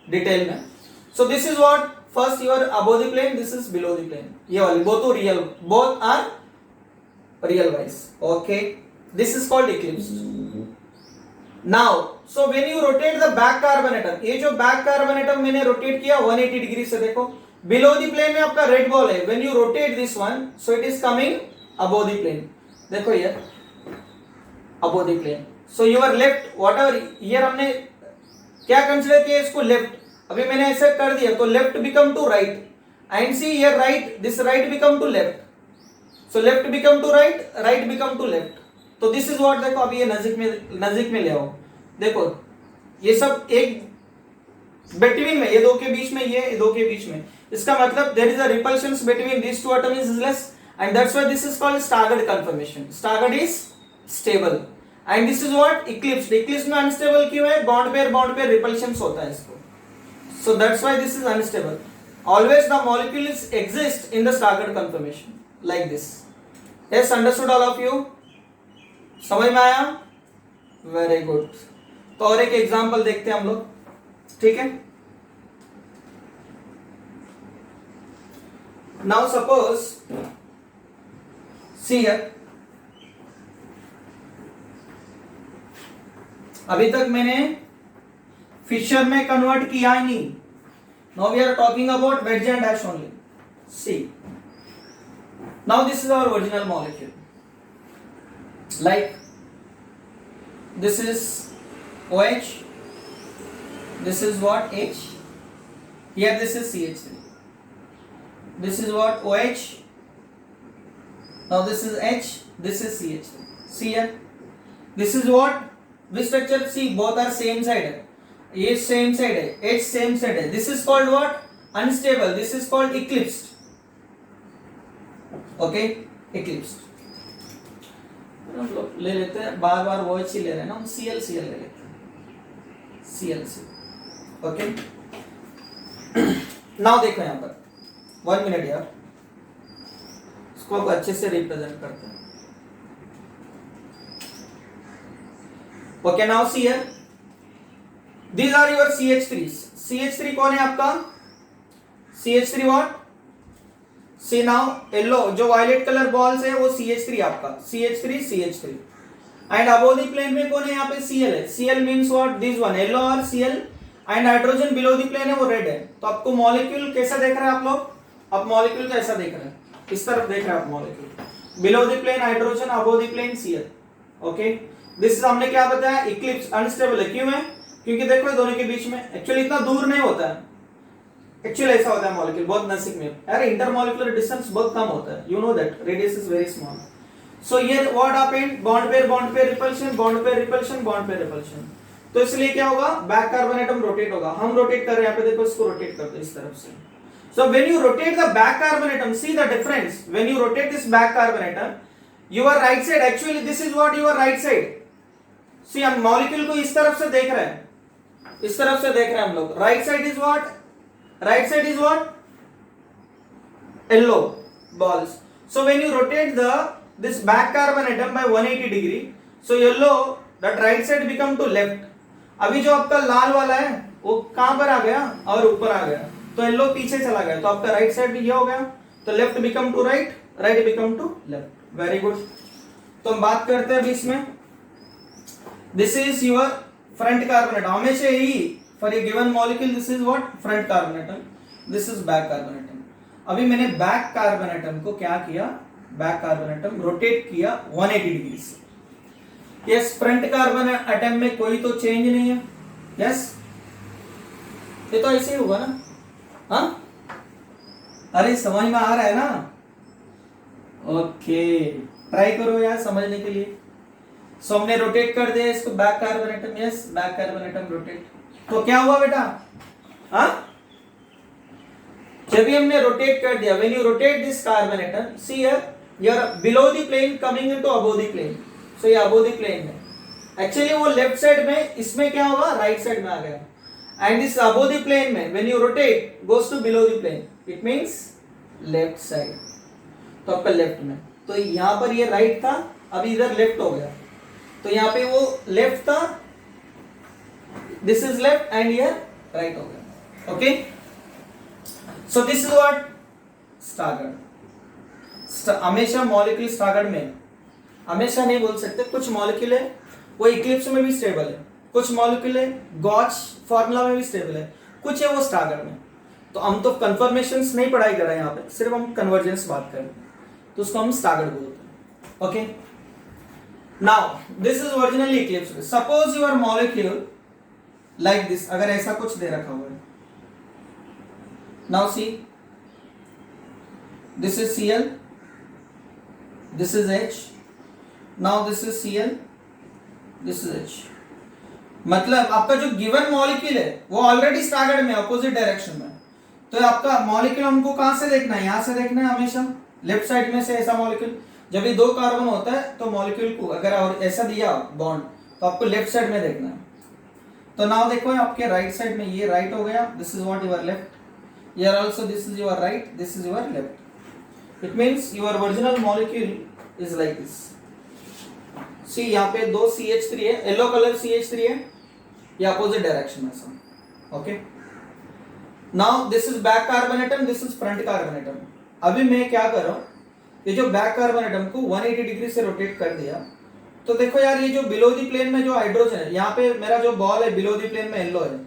डिटेल में. So this is what first your above the plane, this is below the plane. ये वाली both real, both are real Ys. Okay, this is called eclipse. Now so when you rotate the back carbon atom, ये जो बैक कार्बन एटम मैंने रोटेट किया 180 डिग्री से. देखो बिलो द प्लेन में आपका रेड बॉल है. When you rotate this one, so it is coming above the plane. देखो ये above the plane. So your left whatever, here हमने क्या कंसीडर किया इसको लेफ्ट. अभी मैंने ऐसे कर दिया तो left become to right and see here right, this right become to left. So left become to right, right become to left. तो दिस इज व्हाट, देखो अभी ये नजदीक में ले आओ. देखो ये सब एक बिटवीन में, ये दो के बीच में, ये दो के बीच में. इसका मतलब there is a repulsions between this two atom is less and that's why this is called staggered conformation. Staggered is stable and this is what eclipse. Eclipse में अनस्टेबल क्यों है, बॉन्ड पेयर रिपल्शंस होता है इसको. So that's why this is unstable. Always the molecules exist in the staggered conformation like this. Yes, understood all of you? समझ में आया? Very good. तो और एक एग्जांपल देखते हैं हम लोग, ठीक है? Now suppose, see here. अभी तक मैंने फिशर में कन्वर्ट किया ही नहीं. Now we are talking about wedge and dash only. See now this is our original molecule. Like this is OH, this is what H, here this is CH3, this is what OH, now this is H, this is CH3. See here, this is what, which structure, see both are same side है, ये same side है, H same side है. This is called what, unstable, this is called eclipsed. Okay, eclipsed. हम लोग ले लेते हैं, बार बार OH ही ले रहे हैं ना, हम Cl ले लेते हैं, Cl. ओके, नाउ देखो यहाँ पर 1 मिनट यार, इसको अब अच्छे से रिप्रेजेंट करते हैं. Okay, now see here, these are your CH3s. CH3 कौन है आपका, CH3 what, see now yellow जो वायलेट कलर बॉल्स है वो CH3 आपका, CH3 and above the plane में कौन है यहाँ पे Cl है. Cl means what, this one yellow और Cl and hydrogen below the plane है वो रेड है। तो आपको मॉलिक्यूल कैसा देख रहे हैं आप लोग? आप मॉलिक्यूल कैसा देख रहे हैं? इस तरफ देख रहे हैं आप molecule. Below the plane hydrogen, above the plane Cl। Okay, this हमने क्या बताया? इक्लिप्स अनस्टेबल है। क्यों है? क्योंकि देखो दोनों के बीच में एक्चुअली इतना दूर नहीं होता है। एक्चुअली ऐसा होता है मॉलिक्यूल बहुत नजदीक में, यार इंटरमॉलिक्यूलर डिस्टेंस बहुत कम होता है, you know that radius is very small. So here what happened? Bond pair repulsion, bond pair repulsion, bond pair repulsion. तो इसलिए क्या होगा? बैक कार्बन एटम रोटेट होगा। हम रोटेट कर रहे हैं, यहाँ पे देखो इसको रोटेट कर दो इस तरफ से। So when you rotate the back carbon atom, see the difference. When you rotate this back carbon atom, your right side, actually this is what your right side. See हम मॉलिक्यूल को इस तरफ से देख रहे हैं, इस तरफ से देख रहे हैं हम लोग। Right side is what? Right side is what? Yellow balls. So when you rotate this back carbon atom by 180 degree, so yellow, that right side become to left. अभी जो आपका लाल वाला है वो कहां पर आ गया? और ऊपर आ गया, तो येलो पीछे चला गया, तो आपका राइट साइड भी ये हो गया। तो left become to right, right become to left. Very good. तो हम बात करते हैं अभी इसमें, this is your front carbon atom. हमेशा ही for a given molecule this is what? front carbon atom, this is back carbon atom। अभी मैंने बैक कार्बन एटम को क्या किया? बैक कार्बन एटम रोटेट किया 180 डिग्री से। यस, फ्रंट कार्बन एटम में कोई तो चेंज नहीं है। यस, ये तो ऐसे ही होगा ना? हाँ, अरे समझ में आ रहा है ना? ओके, ट्राई करो यार समझने के लिए। सो हमने रोटेट कर दिया इसको back carbon atom. Yes, back carbon atom rotate. तो क्या हुआ बेटा? हाँ, जब भी हमने रोटेट कर दिया, when you rotate this carbon atom, see here you are below the plane coming into above the plane. So ये अबव द प्लेन है। एक्चुअली वो लेफ्ट साइड में, इसमें क्या होगा? राइट साइड में आ गया। And this above the plane में when you rotate goes to below the plane, it means left side. तो आपका लेफ्ट में, तो यहां पर ये राइट था, अभी इधर लेफ्ट हो गया। तो यहाँ पे वो लेफ्ट था, this is left and here right हो गया। okay, so this is what? staggered। हमेशा मॉलिक्यूल स्टैगर्ड में, हमेशा नहीं बोल सकते, कुछ मॉलिक्यूल है वो इक्लिप्स में भी स्टेबल है, कुछ मॉलिक्यूल है गॉच फॉर्मूला में भी स्टेबल है, कुछ है वो स्टैगर्ड में। तो हम तो कंफर्मेशंस नहीं पढ़ाई कर रहे हैं यहाँ पे, सिर्फ हम कन्वर्जेंस बात कर रहे हैं, तो उसको हम स्टैगर्ड बोलते हैं। Okay, now this is originally Eclipse. Suppose your molecule like this, अगर ऐसा कुछ दे रखा हुआ है। now see, this is Cl, this is H, now this is Cl, this is H। मतलब आपका जो गिवन मॉलिक्यूल है वो ऑलरेडी स्टैगर्ड में, अपोजिट डायरेक्शन में। तो आपका मॉलिक्यूल हमको कहां से देखना है? यहां से देखना है हमेशा, लेफ्ट साइड में से। ऐसा मॉलिक्यूल जब ये 2 कार्बन होता है तो मॉलिक्यूल को अगर और ऐसा दिया बॉन्ड, तो आपको लेफ्ट साइड में देखना है। तो नाउ देखो आपके राइट साइड में ये राइट हो गया, this is what your left, here also this is your right, this is your left. It means your original molecule is like this. See यहाँ पे 2 CH3 है, येलो कलर CH3 है, ये अपोजिट डायरेक्शन में सब। Okay, now this is back carbon atom, this is front carbon atom. अभी मैं क्या कर रहा हूँ, ये जो बैक कार्बन एटम को 180 डिग्री से रोटेट कर दिया, तो देखो यार ये जो बिलो दी प्लेन में जो हाइड्रोजन है, यहाँ पे मेरा जो बॉल है बिलो दी प्लेन में येलो है,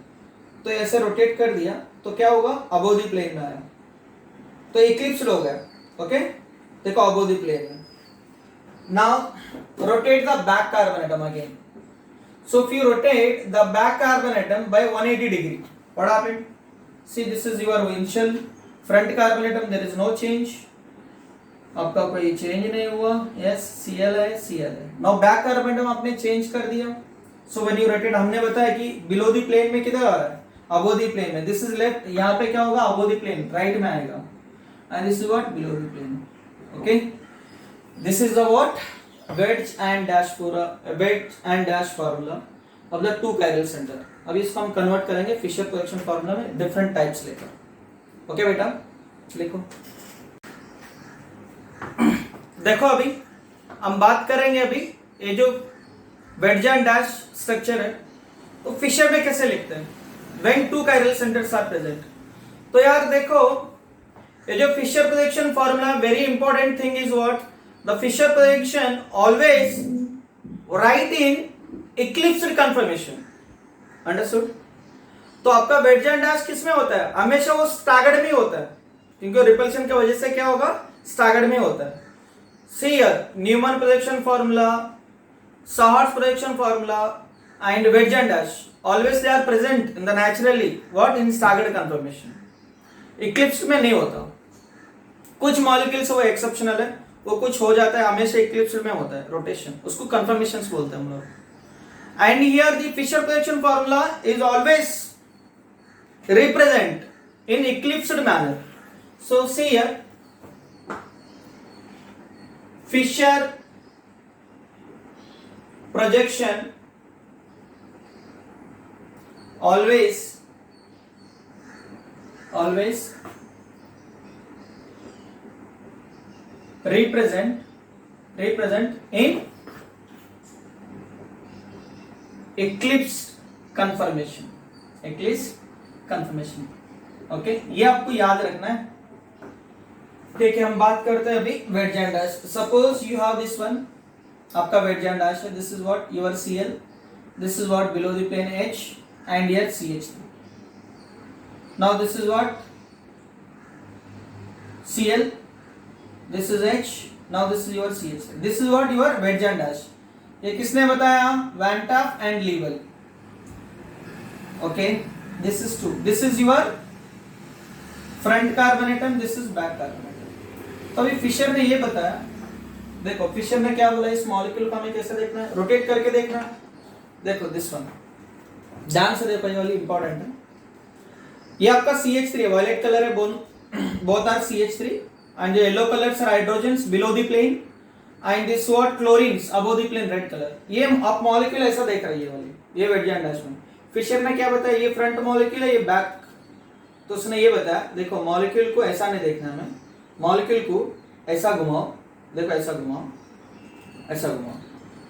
तो ऐसे रोटेट कर दिया तो क्या होगा? अबव दी प्लेन में आया, तो इक्लिप्स हो गया। ओके, देखो अबव दी प्लेन में। Now rotate the back carbon atom again. So if you rotate the back carbon atom by 180 degree, what happened? See this is your initial front carbon atom, there is no change, आपका कोई चेंज नहीं हुआ। यस, Cl है, Cl है। नाउ बैक कार्बन एटम आपने चेंज कर दिया। सो व्हेन यू रोटेट, हमने बताया कि बिलो द प्लेन में किधर आ रहा है? अबव द प्लेन में। दिस इज लेफ्ट, यहाँ पे क्या होगा? अबव द प्लेन, राइट में आएगा। And this is what? Below the plane. Okay, this is the what? Wedge and dash formula of the 2 chiral center। अभी इसको हम कन्वर्ट करेंगे फिशर कोएफिशिएंट फार्मूला में, डिफरेंट टाइप्स लेकर। ओके बेटा, लिखो। देखो अभी हम बात करेंगे, अभी ये जो वेड्ज एंड डैश स्ट्रक्चर है तो फिशर में कैसे लिखते हैं? When 2 chiral centers are present. तो यार देखो ये जो Fisher projection formula, very important thing is what? The Fisher projection always write in eclipsed conformation. Understood? तो आपका वेट डैश किस में होता है? हमेशा वो स्टैगर्ड में होता है, क्योंकि रिपल्शन की वजह से क्या होगा? स्टैगर्ड में होता है. See here, Newman projection formula, Sahar's projection formula, and wedge and dash. Always they are present in the naturally. What? In staggered conformation. Eclipse में नहीं होता. कुछ मॉलिक्यूल्स वो एक्सेप्शनल है, वो कुछ हो जाता है, हमेशा इक्लिप्स में होता है रोटेशन, उसको कंफर्मेशंस बोलते हैं हम लोग. And here the Fisher projection formula is always represent in eclipsed manner. So see here, Fisher projection always represent in eclipsed conformation. Okay, ये आपको याद रखना है. देखिए हम बात करते हैं अभी wedge and dash. Suppose you have this one, आपका वेट एंड डैश है. This is what your Cl, this is what below the plane H and here CH3. Now this is what Cl, this is H, now this is your CH3. This is what your wedge and dash. ये किसने बताया? Van top and level. Okay, this is 2. This is your front carbon atom, this is back carbon. तो अभी फिशर ने ये बताया, देखो फिशर ने क्या बोला, इस मॉलिक्यूल को हमें कैसे देखना है? रोटेट करके देखना है. देखो दिस वन, ध्यान से देखो, ये वाली इंपॉर्टेंट है. ये आपका CH3 है, वायलेट कलर है, both are CH3 and yellow colours are hydrogens below the plane and this what chlorines above the plane, red colour. ये आप मॉलिक्यूल ऐसा देख रही है वाली, ये वेट एंड डैश में. फिशर ने क्या बताया? ये फ्रंट मॉलिक्यूल है, ये बैक. तो उसने ये बताया, देखो मॉलिक्यूल को ऐसा नहीं देखना है, मॉलिक्यूल को ऐसा घुमाओ, देखो ऐसा घुमाओ, ऐसा घुमाओ,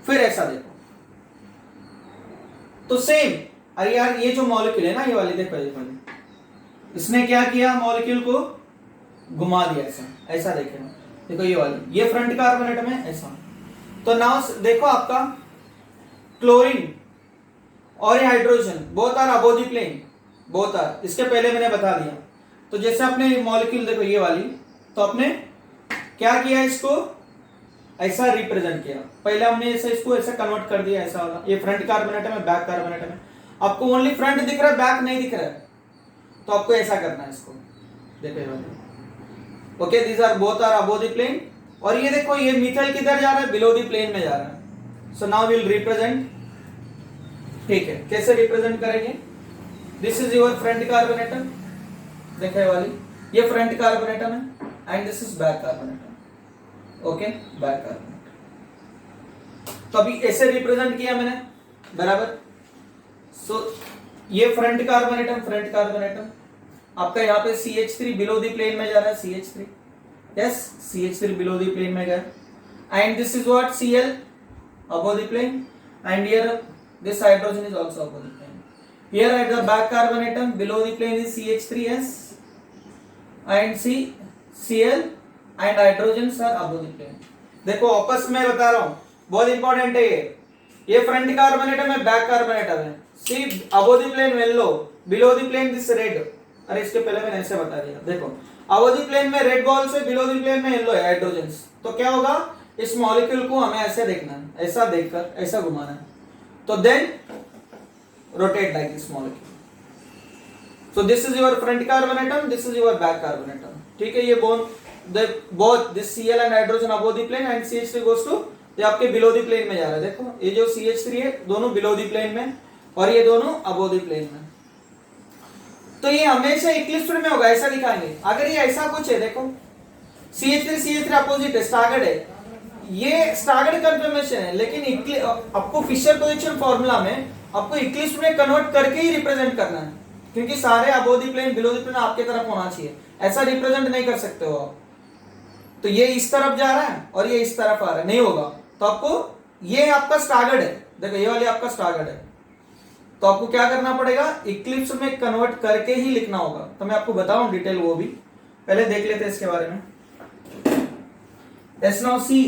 फिर ऐसा देखो. तो सेम. अरे यार ये जो मॉलिक्यूल है ना, ये वाली देखो, ये वाली, इसने क्या किया? मॉलिक्यूल को घुमा दिया ऐसा, ऐसा देखे. देखो ये वाली, ये फ्रंट कार्बन एटम है ऐसा. तो नाउ देखो आपका क्लोरीन और ये hydrogen both are above the plane, both are. इसके पहले मैंने बता दिया. तो जैसे आपने मॉलिक्यूल देखो ये वाली, तो आपने क्या किया? इसको ऐसा रिप्रेजेंट किया. पहले हमने ऐसा इसको ऐसा कन्वर्ट कर दिया, ऐसा वाला. ये फ्रंट कार्बन एटम है, बैक कार्बन एटम है. आपको ओनली फ्रंट दिख रहा है, बैक नहीं दिख रहा है, तो आपको ऐसा करना है इसको. देखो ये वाली. Okay, these are both are above the plane. और ये देखो ये मिथाइल किधर जा रहा है? बिलो द प्लेन में जा रहा है. So now will represent. ठीक है, कैसे रिप्रेजेंट करेंगे? This is your front carbon atom, देखो ये वाली, ये फ्रंट कार्बन एटम है and this is back carbon atom. Okay, back carbon atom. तो अभी ऐसे रिप्रेजेंट किया मैंने, बराबर. सो ये फ्रंट कार्बन एटम आपका यहाँ पे CH3 बिलो द प्लेन में जा रहा है, CH3. Yes, CH3 below the plane में गया. And this is what Cl above the plane and here this hydrogen is also above the plane. Here at the back carbon atom below the plane is CH3s and Cl and hydrogens are above the plane. देखो आपस में बता रहा हूं, बहुत इंपॉर्टेंट है ये फ्रंट कार्बन एटम है, बैक कार्बन एटम है. See above the plane yellow, below the plane this red. अरे इसके पहले मैंने ऐसे बता दिया. देखो अबव द प्लेन में रेड बॉल्स है, बिलो द प्लेन में येलो है, हाइड्रोजन्स. तो क्या होगा? इस मॉलिक्यूल को हमें ऐसे देखना है, ऐसा देखकर ऐसा घुमाना है. तो then rotate like this molecule. So this is your front carbon atom, this is your back carbon atom. ठीक है, ये both this Cl and hydrogen above the plane and CH3 goes to, ये आपके below the plane में जा रहा है. देखो ये जो CH3 है दोनों below the plane में और ये दोनों above the plane में. तो ये हमेशा इक्लिप्स्ड में होगा, ऐसा दिखाएंगे. अगर ये ऐसा कुछ है, देखो CH3 अपोजिट है, स्टागर्ड है, ये स्टागर्ड कंफर्मेशन है. लेकिन आपको फिशर प्रोजेक्शन फार्मूला में आपको इक्लिप्स में कन्वर्ट करके ही रिप्रेजेंट करना है, क्योंकि सारे above the plane below the plane आपके तरफ होना चाहिए. ऐसा रिप्रेजेंट नहीं कर सकते हो आप. तो ये इस तरफ जा रहा है और ये इस तरफ आ रहा है, नहीं होगा. तो आपको ये आपका स्टागर्ड है, देखो ये वाली आपका स्टागर्ड है. तो आपको क्या करना पड़ेगा? इक्लिप्स में कन्वर्ट करके ही लिखना होगा. तो मैं आपको बताऊं डिटेल, वो भी पहले देख लेते हैं इसके बारे में. Yes, now see.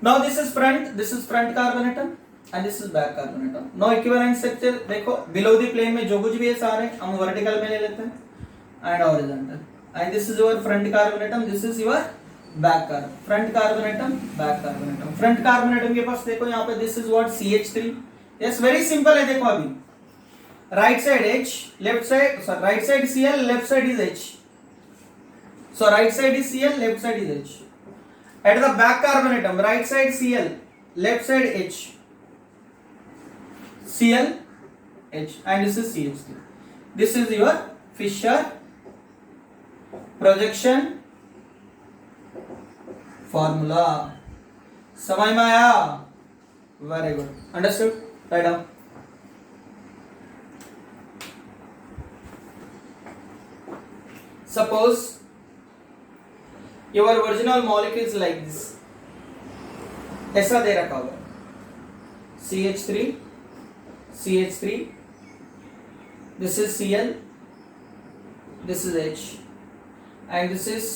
Now this is front carbon atom and this is back carbon atom. No equivalent structure देखो बिलो द प्लेन में जो कुछ भी है सारे हम वर्टिकल में ले लेते हैं and horizontal. And this is your front carbon atom, this is your back carbon. Front carbon atom, back carbon atom. Front carbon atom के पास देखो यहाँ पे this is what CH3. Yes very simple है. देखो अभी right side H, left side sorry right side Cl, left side is H. So right side is Cl, left side is H. At the back carbon atom, right side Cl, left side H. Cl, H, and this is CH3. This is your Fisher projection formula. समझ में आया? Very good. Understood? Write down. Suppose your original molecule is like this. ऐसा दे रखा हुआ CH3, CH3, this is Cl, this is H, and this is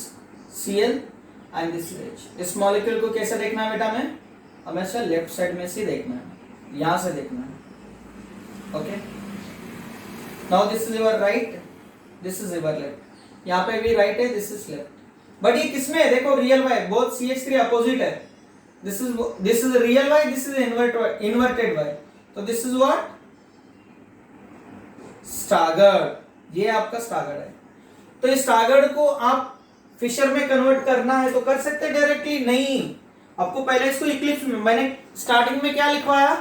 Cl and this is H. इस मॉलिक्यूल को कैसे देखना है बेटा? में हमेशा लेफ्ट साइड में से देखना है, यहां से देखना है. Okay, now this is your right, this is your left. यहाँ पे भी राइट है, दिस इज लेफ्ट. बट ये किसमें है? देखो real Y, both CH3 opposite है. This is real Y, this is inverted Y. तो दिस इज व्हाट? स्टागर्ड. ये आपका स्टागर्ड है. तो इस स्टागर्ड को आप फिशर में कन्वर्ट करना है तो कर सकते हैं डायरेक्टली? नहीं, आपको पहले इसको इक्लिप्स में, मैंने स्टार्टिंग में क्या लिखवाया?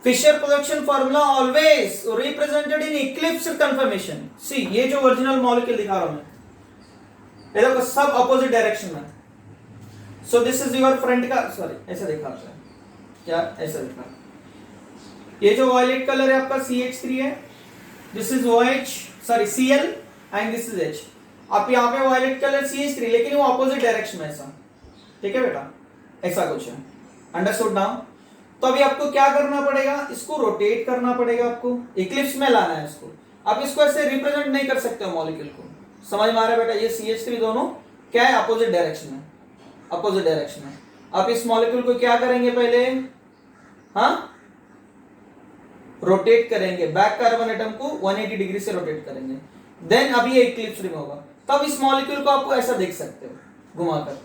Fisher projection formula always represented in eclipse conformation. See ये जो ओरिजिनल मॉलिक्यूल दिखा रहा हूं मैं, ये देखो सब अपोजिट डायरेक्शन में. So this is your front का, सॉरी ऐसा दिखा है क्या? ऐसा दिखा. ये जो वायलेट कलर है आपका CH3 है, this is OH sorry Cl and this is H. आप यहाँ पे वायलेट कलर CH3 लेकिन वो अपोजिट डायरेक्शन में ऐसा. ठीक है बेटा, ऐसा कुछ है. Understood now? तो अभी आपको क्या करना पड़ेगा? इसको रोटेट करना पड़ेगा, आपको इक्लिप्स में लाना है इसको. आप इसको ऐसे रिप्रेजेंट नहीं कर सकते हो मॉलिक्यूल को. समझ में आ रहा है बेटा? ये CH3 दोनों क्या है? अपोजिट डायरेक्शन में, अपोजिट डायरेक्शन में. आप इस मॉलिक्यूल को क्या करेंगे पहले? हाँ, रोटेट करेंगे. बैक कार्बन एटम को 180 डिग्री से रोटेट करेंगे. देन अभी ये इक्लिप्स रिंग होगा, तब इस मॉलिक्यूल को आपको ऐसा देख सकते हो घुमाकर.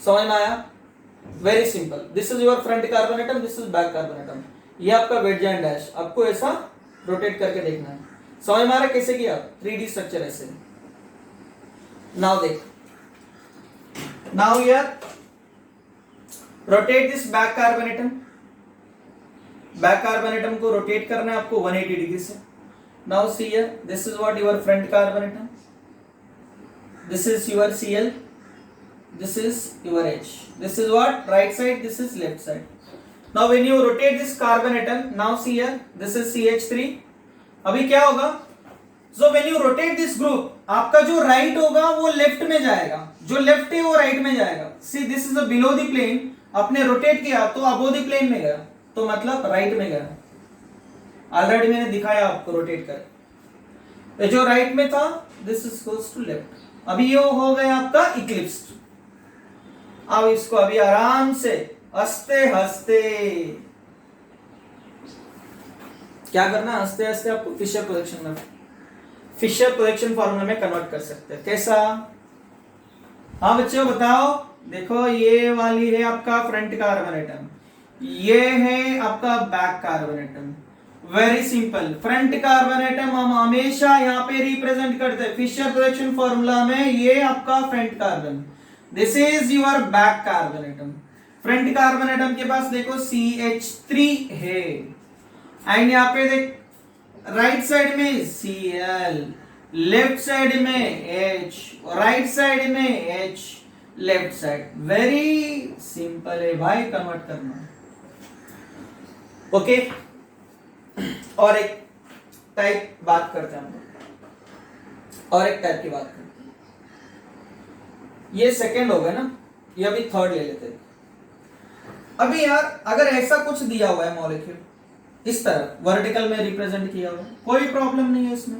समझ में आया? Very simple. This is your front carbon atom, this is back carbon atom. ये आपका वेट डैश, आपको ऐसा रोटेट करके देखना है. समझ में आ रहा कैसे किया? 3D स्ट्रक्चर ऐसे. नाउ देख, now here rotate this back carbon atom. Back carbon atom को रोटेट करना है आपको 180 डिग्री से. Now see here, this is what your front carbon atom, this is your Cl, this is your H, this is what? Right side, this is left side. Now when you rotate this carbon atom, now see here, this is CH3. अभी क्या होगा? So when you rotate this group, आपका जो right होगा वो left में जाएगा, जो left है वो right में जाएगा. See this is a below the plane. आपने rotate किया तो above the plane में गया, तो मतलब right में गया. Already मैंने दिखाया आपको rotate कर. जो right में था, this is goes to left. अभी ये हो गया आपका इक्लिप्स. अब इसको अभी आराम से हंसते हंसते क्या करना? हंसते हंसते आपको फिशर प्रोडक्शन फॉर्मूला में कन्वर्ट कर सकते हैं. कैसा? हाँ बच्चों बताओ. देखो ये वाली है आपका फ्रंट कार्बन एटम, ये है आपका back carbon atom. Very simple. Front carbon atom हम हमेशा यहाँ पे रिप्रेजेंट करते हैं फिशर प्रोडक्शन फॉर्मूला में. ये आपका front carbon, this is your back carbon atom. Front carbon atom के पास देखो CH3 है, एंड यहाँ पे देख राइट साइड में Cl, लेफ्ट साइड में H, राइट साइड में H, left side. Very simple है भाई कन्वर्ट करना. ओके, और एक टाइप बात करते हैं हम लोग, और एक टाइप की बात करते हैं. ये सेकंड हो गया ना, ये अभी थर्ड ले लेते हैं. अभी यार अगर ऐसा कुछ दिया हुआ है मॉलिक्यूल इस तरह वर्टिकल में रिप्रेजेंट किया हुआ, कोई प्रॉब्लम नहीं है इसमें.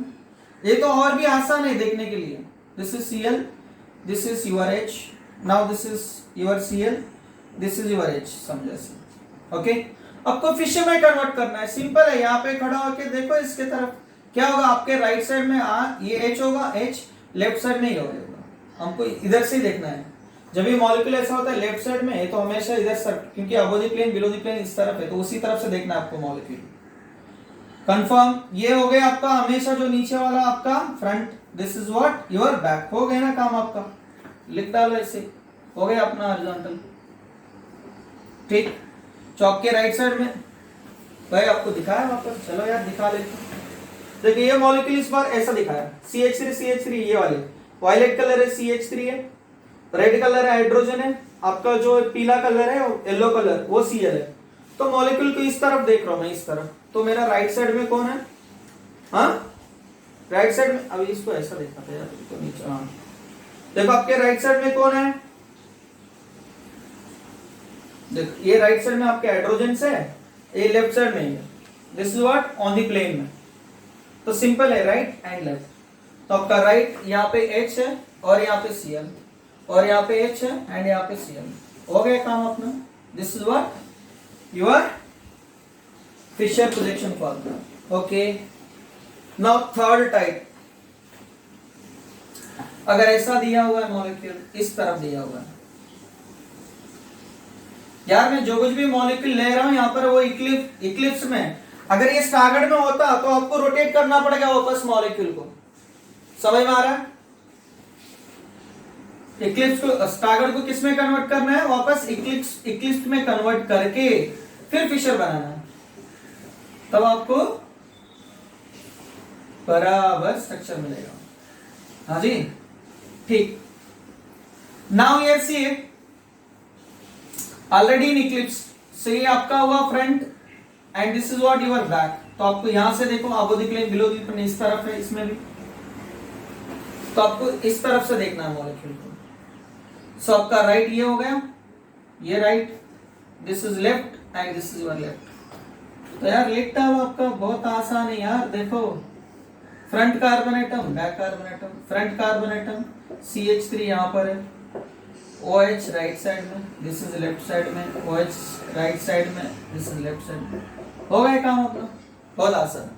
ये तो और भी आसान है देखने के लिए. This is Cl, this is your H, now this is your Cl, this is your H. समझे? ओके, आपको फिशर में कन्वर्ट करना है, सिंपल है। यहाँ पे खड़ा होके देखो इसके तरफ, क्या होगा आपके राइट साइड में ये H होगा, H लेफ्ट साइड में ही होगा। हमको इधर से ही देखना है। जब भी मॉलिक्यूल ऐसा होता है लेफ्ट साइड में, तो हमेशा इधर सर, क्योंकि above the plane below the plane इस तरफ है, तो उसी तरफ से देखना है आपको मॉलिक्यूल। कंफर्म, ये हो गया आपका हमेशा जो नीचे वाला आपका front, this is what your back. हो गया ना काम आपका, लिख डालो ऐसे, हो गया अपना हॉरिजॉन्टल। ठीक, चौक के राइट साइड में भाई आपको दिखाया वापस, चलो यार दिखा लेते। देखिए ये मॉलिक्यूल इस बार ऐसा दिखाया, CH3 ये वाले, वायलेट कलर है CH3 है, रेड कलर है हाइड्रोजन है, आपका जो पीला कलर है येलो कलर वो Cl है। तो मॉलिक्यूल को इस तरफ देख रहा हूं मैं, इस तरफ, तो मेरा राइट साइड में कौन है? हाँ राइट साइड में, अभी इसको ऐसा देखा था यार, तो नीचे, हाँ देखो आपके राइट साइड में कौन है? देखो ये राइट साइड में आपके हाइड्रोजन है, ये लेफ्ट साइड में है, this is what on the plane में। तो सिंपल है राइट एंड लेफ्ट। तो आपका राइट यहाँ पे H है और यहाँ पे Cl, और यहाँ पे H है एंड यहाँ पे Cl। हो गया काम अपना। This is what your Fisher projection formula. Okay, now third type, अगर ऐसा दिया हुआ है मॉलिक्यूल, इस तरफ दिया हुआ है यार, मैं जो कुछ भी मॉलिक्यूल ले रहा हूं यहाँ पर वो इक्लिप्स में, अगर ये स्टागर्ड में होता तो आपको रोटेट करना पड़ेगा वापस मॉलिक्यूल को, समझ में आ रहा है? इक्लिप्स को, स्टागर्ड को किस में कन्वर्ट करना है? वापस इक्लिप्स में कन्वर्ट करके फिर फिशर बनाना है, तब आपको बराबर स्ट्रक्चर मिलेगा। हाँ जी, ठीक। Now here see already in eclipse, so ये आपका हुआ front and this is what your back. तो आपको यहां से देखो above the plane below the plane इस तरफ है, इसमें भी तो आपको इस तरफ से देखना है मॉलिक्यूल को। सो आपका राइट ये हो गया, ये right, this is left and this is your left. तो यार लिख डालो, आपका बहुत आसान है यार। देखो front carbon atom, back carbon atom, front carbon atom CH3 यहां पर है, OH राइट साइड में, दिस इज लेफ्ट साइड में, OH राइट साइड में, दिस इज लेफ्ट साइड में। हो गया काम अपना, बहुत आसान।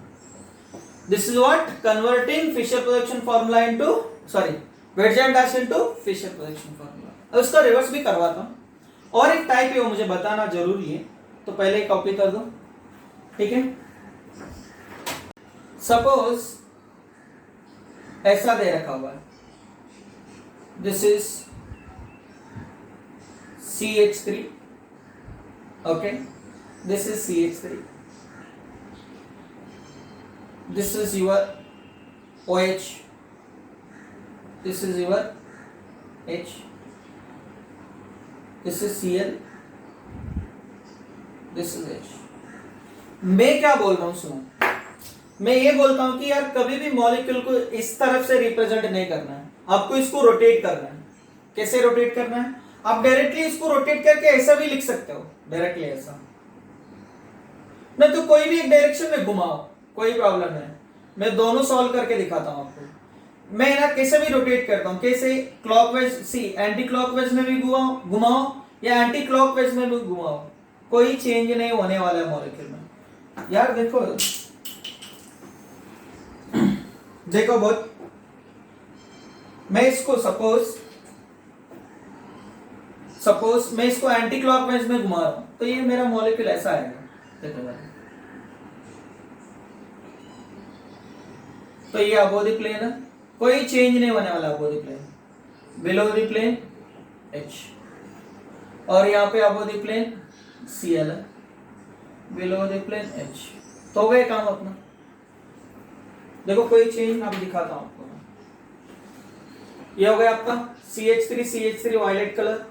This is what converting Fisher projection formula into, sorry wedge and dash into Fisher projection formula. अब इसका रिवर्स भी करवाता हूं, और एक टाइप है वो मुझे बताना जरूरी है, तो पहले कॉपी कर दो, ठीक है? सपोज ऐसा दे रखा हुआ है, this is CH3, okay, this is CH3, this is your OH, this is your H, this is Cl, this is H। मैं क्या बोल रहा हूं सुनो, मैं ये बोलता हूं कि यार कभी भी मॉलिक्यूल को इस तरफ से रिप्रेजेंट नहीं करना है, आपको इसको रोटेट करना है। कैसे रोटेट करना है? आप डायरेक्टली इसको रोटेट करके ऐसा भी लिख सकते हो, डायरेक्टली ऐसा, नहीं तो कोई भी एक डायरेक्शन में घुमाओ, कोई प्रॉब्लम नहीं। मैं दोनों सॉल्व करके दिखाता हूं आपको। मैं ना कैसे भी रोटेट करता हूं, कैसे क्लॉकवाइज, सी एंटी क्लॉकवाइज में भी घुमाओ या एंटी क्लॉकवाइज में भी घुमाओ, कोई चेंज नहीं होने वाला है मॉलिक्यूल में। यार देखो देखो बहुत, मैं इसको सपोज मैं इसको एंटी क्लॉकवाइज में घुमा रहा हूं, तो ये मेरा मॉलिक्यूल ऐसा आएगा, देखो भाई। तो ये अबव द प्लेन है, कोई चेंज नहीं होने वाला above the plane, below the plane H, और यहाँ पे अबव द प्लेन Cl है, बिलो द प्लेन H। तो हो गया काम अपना। देखो कोई चेंज अभी दिखाता हूं आपको। ये हो गया आपका CH3 वायलेट कलर,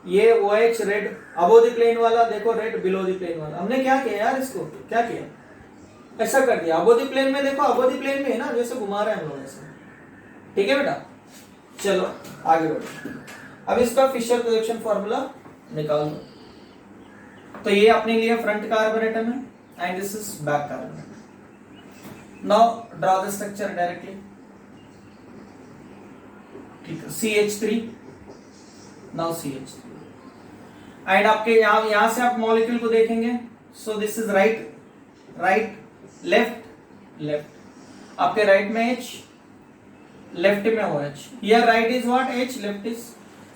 ये OH red, above the plane वाला देखो रेड, बिलो द प्लेन वाला। हमने क्या किया यार, इसको क्या किया, ऐसा कर दिया। अबव द प्लेन में देखो, अबव द प्लेन में है ना, जैसे घुमा रहे हैं हम लोग ऐसे, ठीक है बेटा? चलो आगे बढ़ो। अब इसका फिशर प्रोजेक्शन फार्मूला निकाल दो। तो ये अपने लिए फ्रंट कार्बन एटम है and this is back carbon atom. Now draw the structure directly, ठीक है? CH3, now CH3, एंड आपके यहां से आप मॉलिक्यूल को देखेंगे, सो this is right, right, left, left, आपके राइट में H, लेफ्ट में OH, here right is what, H, left is,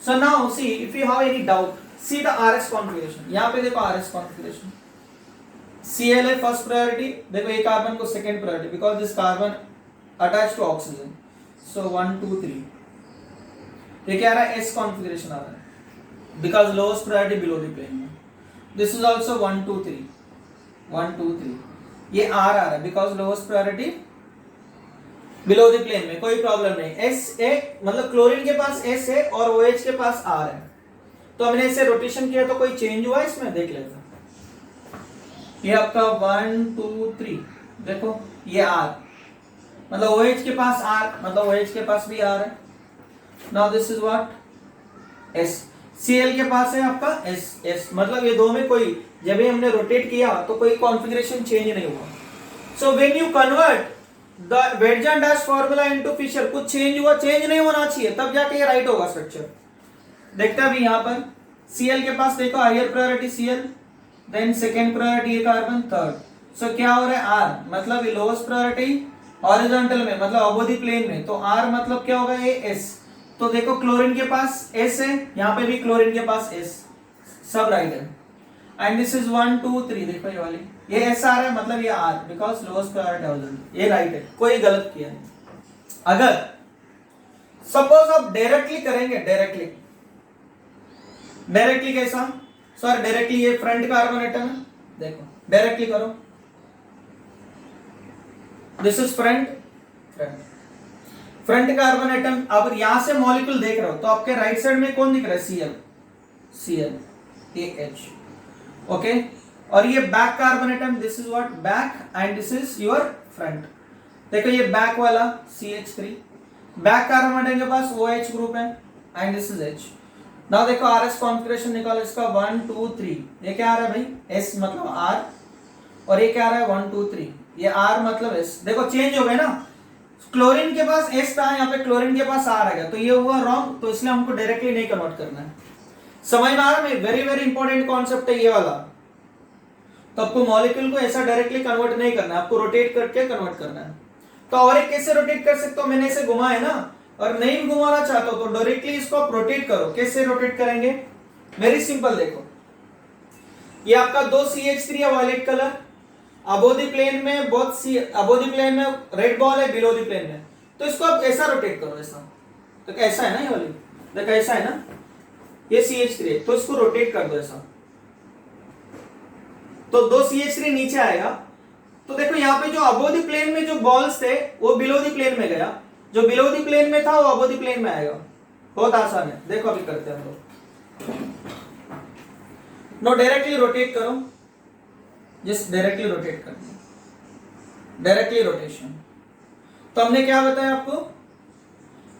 so now see if you have any doubt, see the RS configuration, यहाँ पे देखो RS configuration, Cl है फर्स्ट प्रायोरिटी, देखो ये कार्बन को second priority because this carbon attach to oxygen, so 1 2 3, ये क्या आ रहा है, S कॉन्फ़िगरेशन आ रहा है because lowest priority below the plane में, दिस इज आल्सो 1 2 3 1 2 3, ये R आ रहा है because lowest priority below the plane में, कोई प्रॉब्लम नहीं, एस ए मतलब क्लोरीन के पास S है और OH के पास R है, तो हमने इसे रोटेशन किया तो कोई चेंज हुआ इसमें, देख लेते हैं। ये आपका 1 2 3, देखो ये R मतलब OH के पास R मतलब OH के पास भी R है, now this is what, S, Cl के पास है आपका S मतलब ये दो में कोई, जब भी हमने रोटेट किया तो कोई कॉन्फ़िगरेशन चेंज नहीं हुआ, so when you convert the wedge and dash formula into Fisher, कुछ चेंज हुआ, चेंज नहीं होना चाहिए तब जाके ये राइट होगा स्ट्रक्चर। देखते हैं अभी यहाँ पर Cl के पास देखो higher priority Cl, then second priority ये कार्बन, थर्ड, सो क्या हो रहा है R मतलब ये लोएस्ट प्रायोरिटी हॉरिजॉन्टल में मतलब अबोव द प्लेन में, तो R मतलब क्या होगा, ये S, तो देखो क्लोरीन के पास S है, यहाँ पे भी क्लोरीन के पास S, सब राइट है, एंड दिस इज 1 2 3, देखो ये वाली ये S आ रहा है मतलब ये R because lowest priority horizontal, ये राइट है, कोई गलत किया नहीं। अगर सपोज आप डायरेक्टली करेंगे, डायरेक्टली कैसा, सर डायरेक्टली ये फ्रंट कार्बन एटम है, देखो डायरेक्टली करो, this is front carbon atom, अब यहां से मॉलिक्यूल देख रहे हो तो आपके राइट साइड में कौन दिख रहा है, Cl, AH, ओके, और ये back carbon atom, this is what, back, and this is your front, देखो ये बैक वाला CH3, बैक कार्बन एटम के पास OH ग्रुप है, and this is H, now देखो RS कॉन्फ़िगरेशन निकालो इसका, 1 2 3, ये क्या आ रहा है भाई, S मतलब R, और ये क्या आ रहा है 1 2 3, ये R मतलब S, देखो चेंज हो गए ना, क्लोरीन के पास S था, यहाँ पे क्लोरीन के पास R आ गया, तो ये हुआ रॉन्ग, तो इसलिए हमको डायरेक्टली नहीं कन्वर्ट करना है, समझ में आ रहा है, वेरी वेरी इंपॉर्टेंट कॉन्सेप्ट है ये वाला, तो आपको मॉलिक्यूल को ऐसा डायरेक्टली कन्वर्ट नहीं करना है, आपको रोटेट करके कन्वर्ट करना है, तो और एक कैसे रोटेट कर सकते हो, मैंने इसे घुमाया ना, और नहीं घुमाना चाहते हो तो डायरेक्टली इसको आप रोटेट करो, कैसे रोटेट करेंगे, वेरी सिंपल, देखो ये आपका 2 CH3 है violet colour, above the plane में बोथ अबोव द प्लेन में रेड बॉल है, बिलो द प्लेन में, तो इसको आप ऐसा रोटेट करो, ऐसा, तो कैसा है ना ये वाली, देखो ऐसा है ना, ये CH3 है, तो इसको रोटेट कर दो ऐसा, तो 2 CH3 नीचे आएगा, तो देखो यहाँ पे जो अबोव द प्लेन में जो बॉल्स थे वो बिलो द प्लेन में गया, जो बिलो द प्लेन में था वो अबोव द प्लेन में आएगा, बहुत आसान है, देखो अभी करते हैं हम लोग, नो डायरेक्टली रोटेट करो, जस्ट डायरेक्टली रोटेट कर दो, डायरेक्टली रोटेशन, तो हमने क्या बताया आपको,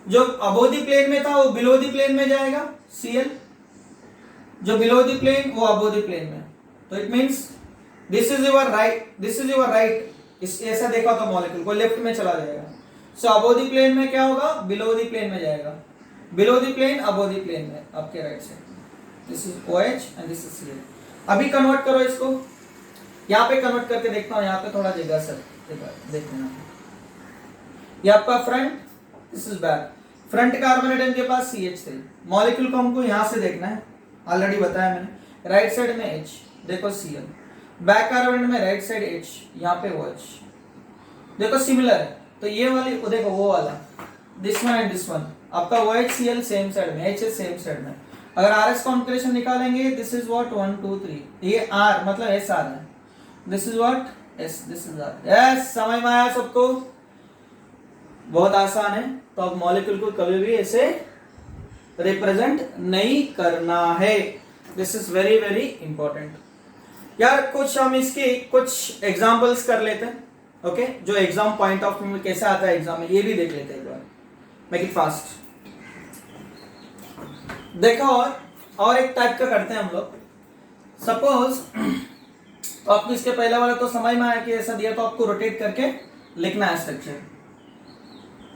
जो अबोव द प्लेन में था वो बिलो द प्लेन में जाएगा Cl, जो बिलो द प्लेन वो अबोव द प्लेन में, तो it means this is your right, this is your right, इस ऐसा देखा तो मॉलिक्यूल को लेफ्ट में चला जाएगा, सो अबोव द प्लेन में क्या होगा, बिलो द प्लेन में जाएगा, below the plane above the plane में आपके right side, this is OH and this is Cl, अभी कन्वर्ट करो इसको, यहाँ पे कन्वर्ट करके देखता हूँ, यहाँ पे थोड़ा जगह सर देखना, ये आपका front, this is back, front carbon atom के पास CH3, मॉलिक्यूल को हमको यहाँ से देखना है, ऑलरेडी बताया मैंने, राइट साइड में H, देखो Cl, बैक कार्बन में राइट साइड H, यहाँ पे OH, देखो सिमिलर है, तो ये वाली देखो वो वाला, this one and this one, आपका OH Cl सेम साइड में, H सेम साइड में, अगर RS कॉन्फ़िगरेशन निकालेंगे, दिस इज व्हाट 1 2 3, ये R मतलब S आ रहा है, दिस इज व्हाट S, दिस इज R, यस समझ में आया सबको, बहुत आसान है, तो अब मॉलिक्यूल को कभी भी ऐसे रिप्रेजेंट नहीं करना है, this is very very important यार। कुछ हम इसके कुछ एग्जांपल्स कर लेते हैं, ओके, जो एग्जाम पॉइंट ऑफ व्यू में कैसे आता है एग्जाम में, ये भी देख लेते हैं एक बार, मेक इट फास्ट। देखो और एक टाइप का करते हैं हम लोग, सपोज तो आपको इसके पहले वाला तो समझ में आया कि ऐसा दिया तो आपको रोटेट करके लिखना है स्ट्रक्चर,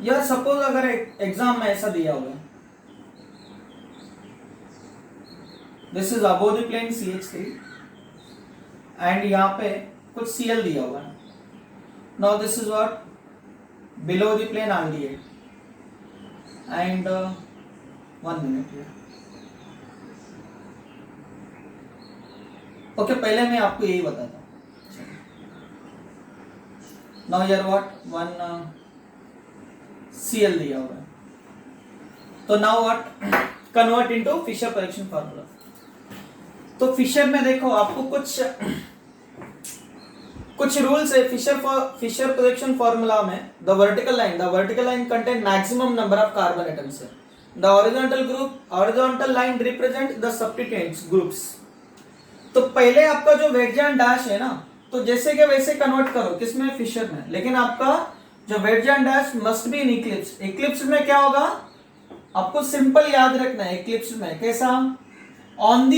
या सपोज अगर एग्जाम में ऐसा दिया हुआ है, this is above the plane CH3 and यहाँ पे कुछ Cl दिया हुआ है. Now this is what below the plane aldehyde and 1 minute here. Okay पहले मैं आपको यही बताता हूँ. नाउ हियर व्हाट 1 Cl दिया हुआ है. तो now what convert into Fisher production formula. तो फिशर में देखो आपको कुछ रूल्स है फिशर प्रोडक्शन फार्मूला में. The vertical line contain maximum number of carbon atoms. The horizontal line represent the substituents groups. तो पहले आपका जो वेट डैश है ना, तो जैसे के वैसे कन्वर्ट करो किसमें, फिशर में. लेकिन आपका जो wedge dash must be in eclipse. Eclipse में क्या होगा आपको सिंपल याद रखना है. इक्लिप्स में कैसा, ऑन